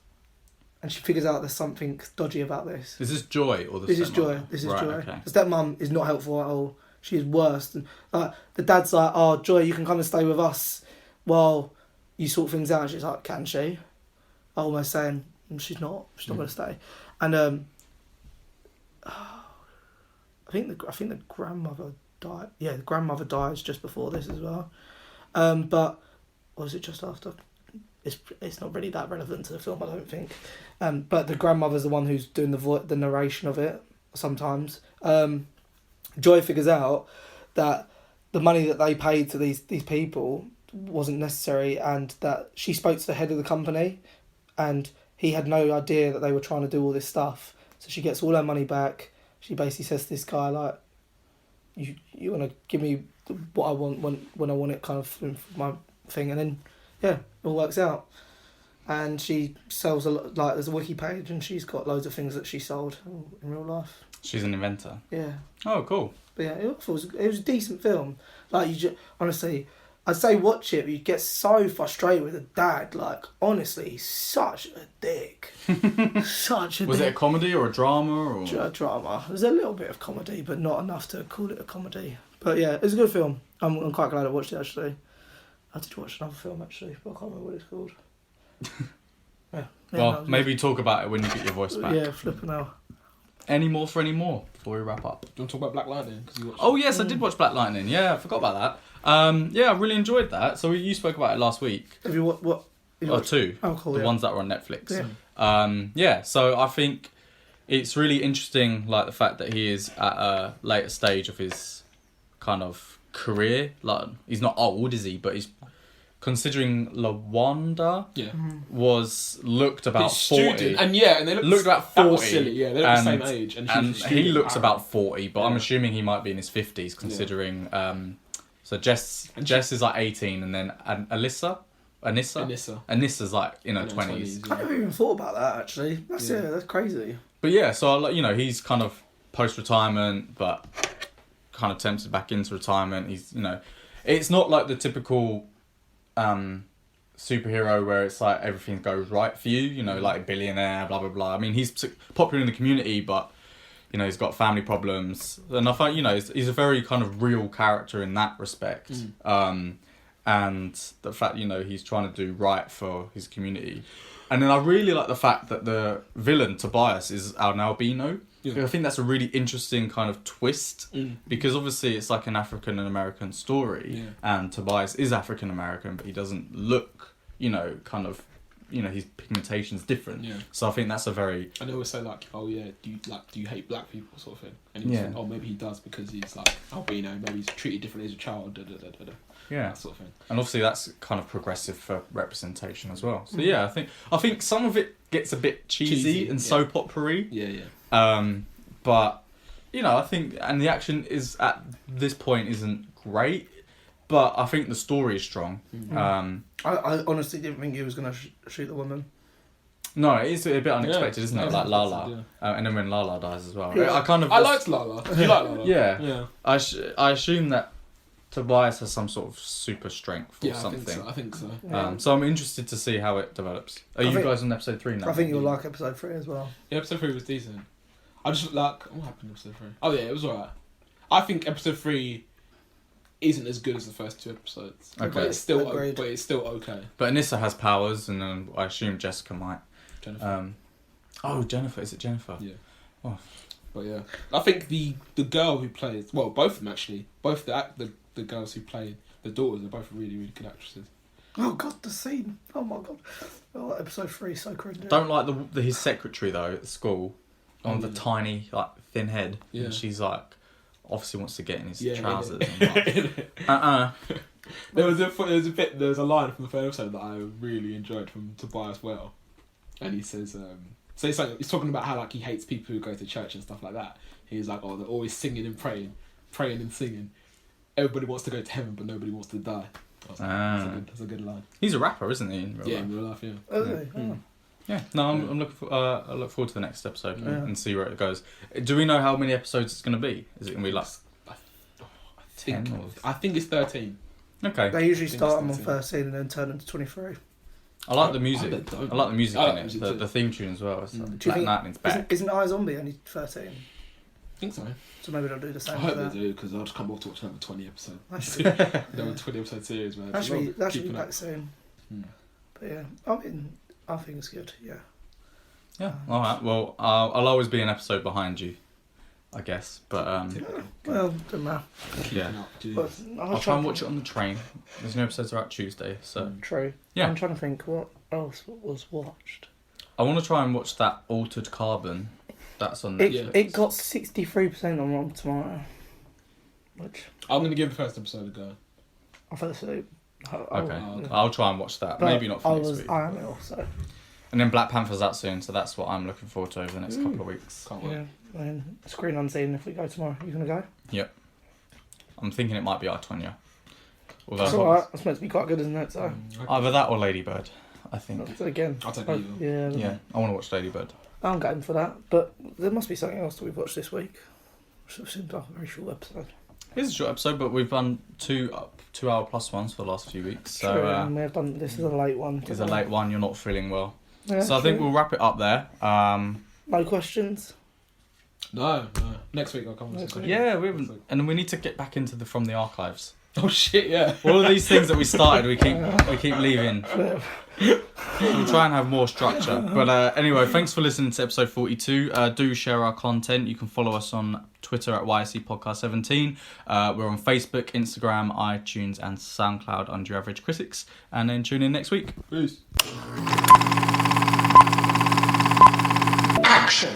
and she figures out there's something dodgy about this. Is this Joy or the This is stepmom? Joy. This is right, Joy. Okay. The stepmom is not helpful at all. She is worse. And the dad's like, oh, Joy, you can come and stay with us while you sort things out. And she's like, can she? Almost saying she's not going to stay. And I think the grandmother died. Yeah, the grandmother dies just before this as well. But or was it just after? It's not really that relevant to the film, I don't think. But the grandmother's the one who's doing the narration of it sometimes. Joy figures out that the money that they paid to these people wasn't necessary, and that she spoke to the head of the company, and he had no idea that they were trying to do all this stuff. So she gets all her money back. She basically says to this guy, like, you want to give me what I want when I want it, kind of my thing. And then, yeah, it all works out. And she sells there's a wiki page, and she's got loads of things that she sold in real life. She's an inventor. Yeah. Oh, cool. But yeah, it was a decent film. Like, honestly, I'd say watch it, but you get so frustrated with the dad. Like, honestly, he's such a dick. Such a dick. Was it a comedy or a drama? Or? Drama. There's a little bit of comedy, but not enough to call it a comedy. But yeah, it's a good film. I'm quite glad I watched it, actually. I did watch another film, actually, but I can't remember what it's called. Yeah. Well, maybe talk about it when you get your voice back. Yeah, flipping out. Any more before we wrap up? Do you want to talk about Black Lightning? Oh yes, I did watch Black Lightning. Yeah, I forgot about that. Yeah, I really enjoyed that. So you spoke about it last week. Have you what? Two. Oh, cool. The ones that were on Netflix. Yeah. Yeah. So I think it's really interesting, like the fact that he is at a later stage of his kind of career. Like he's not old, is he? But he's considering Lawanda was looked about 40. And they looked about 40. That was silly, yeah, they're the same age. And he looks about 40, but I'm assuming he might be in his 50s considering... so Jess is like 18, and then Anissa's like in her 20s. I never even thought about that, actually. That's crazy. But yeah, so he's kind of post-retirement, but kind of tempted back into retirement. He's, it's not like the typical... superhero where it's like everything goes right for you, like billionaire, blah blah blah. I mean, he's popular in the community, but he's got family problems, and I find he's a very kind of real character in that respect. And the fact he's trying to do right for his community, and then I really like the fact that the villain Tobias is an albino. I think that's a really interesting kind of twist because obviously it's like an African American story, and Tobias is African American, but he doesn't look, kind of, his pigmentation's different. Yeah. So I think that's a very... And they always say like, oh yeah, do you hate black people sort of thing? And you think, oh, maybe he does because he's like albino, maybe he's treated differently as a child, Yeah. that sort of thing. And obviously that's kind of progressive for representation as well. So yeah, I think some of it gets a bit cheesy and soap opera-y. Yeah. But I think, and the action is at this point isn't great, but I think the story is strong. I honestly didn't think he was going to shoot the woman. No, it is a bit unexpected, isn't it? Like Lala, and then when Lala dies as well. Yeah. I liked Lala. You like Lala? Yeah. I assume that Tobias has some sort of super strength or something. I think so. So I'm interested to see how it develops. Are you guys on episode 3 now? I think you'll like episode 3 as well. Yeah, episode 3 was decent. I just like, what happened in episode 3? Oh yeah, it was alright. I think episode 3 isn't as good as the first 2 episodes. Okay. But it's still okay. But Anissa has powers, and then I assume Jessica might. Jennifer. Jennifer. Is it Jennifer? Yeah. Oh. But yeah, I think the girl who plays, well, both of them actually, both the girls who played the daughters are both really, really good actresses. Oh god, the scene! Oh my god, episode 3 is so cringy. Don't like his secretary though at school, on the tiny thin head. Yeah. And she's like, obviously wants to get in his trousers. Yeah. There was a line from the third episode that I really enjoyed from Tobias Well, and he says, so he's talking about how he hates people who go to church and stuff like that. He's like, oh, they're always singing and praying and singing. Everybody wants to go to heaven, but nobody wants to die. I was like, that's a good line. He's a rapper, isn't he? In real life? In real life, yeah. Okay. Yeah. No, I'm looking for. I look forward to the next episode and see where it goes. Do we know how many episodes it's going to be? Is it going to be 10? I think it's 13. Okay. They usually start them on 13 and then turn them to 23. I like the music. I like the music in it. The theme tune as well. It's Black Lightning's back. Isn't iZombie only 13? I think so. So maybe they'll do the same. I hope they do, because I'll just come back to watch another 20 episode. There were 20 episode series, man. That should be back soon. But yeah, I think it's good. Yeah. Yeah. All right. Well, I'll always be an episode behind you, I guess. But well, doesn't matter. Yeah. I'll try and watch it on the train. There's no episodes are out Tuesday, so true. Yeah. I'm trying to think what else was watched. I want to try and watch that Altered Carbon. That's on Netflix. It got 63% on Rotten Tomorrow. Which I'm going to give the first episode a go. I thought so. Okay. I'll try and watch that. But maybe not for next week. I am ill, so. And then Black Panther's out soon, so that's what I'm looking forward to over the next couple of weeks. Can't wait. Yeah. And Screen Unseen if we go tomorrow. You going to go? Yep. I'm thinking it might be Itonia. Although it's alright. It's meant to be quite good, isn't it? So. Either that or Ladybird, I think. Again. I'll take either. Yeah, I want to watch Ladybird. I'm going for that, but there must be something else that we've watched this week. Which seems like a very short episode. It's a short episode, but we've done 2 hour plus ones for the last few weeks. So and we've done. This is a late one. It's a late one. You're not feeling well, yeah, so I think we'll wrap it up there. No questions. No. Next week I'll come with some questions. Yeah, we haven't, and we need to get back into from the archives. Oh shit! Yeah. All of these things that we started, we keep leaving. We'll try and have more structure. But anyway, thanks for listening to episode 42. Do share our content. You can follow us on Twitter at YSC Podcast 17. We're on Facebook, Instagram, iTunes, and SoundCloud under Your Average Critics. And then tune in next week. Peace. Action.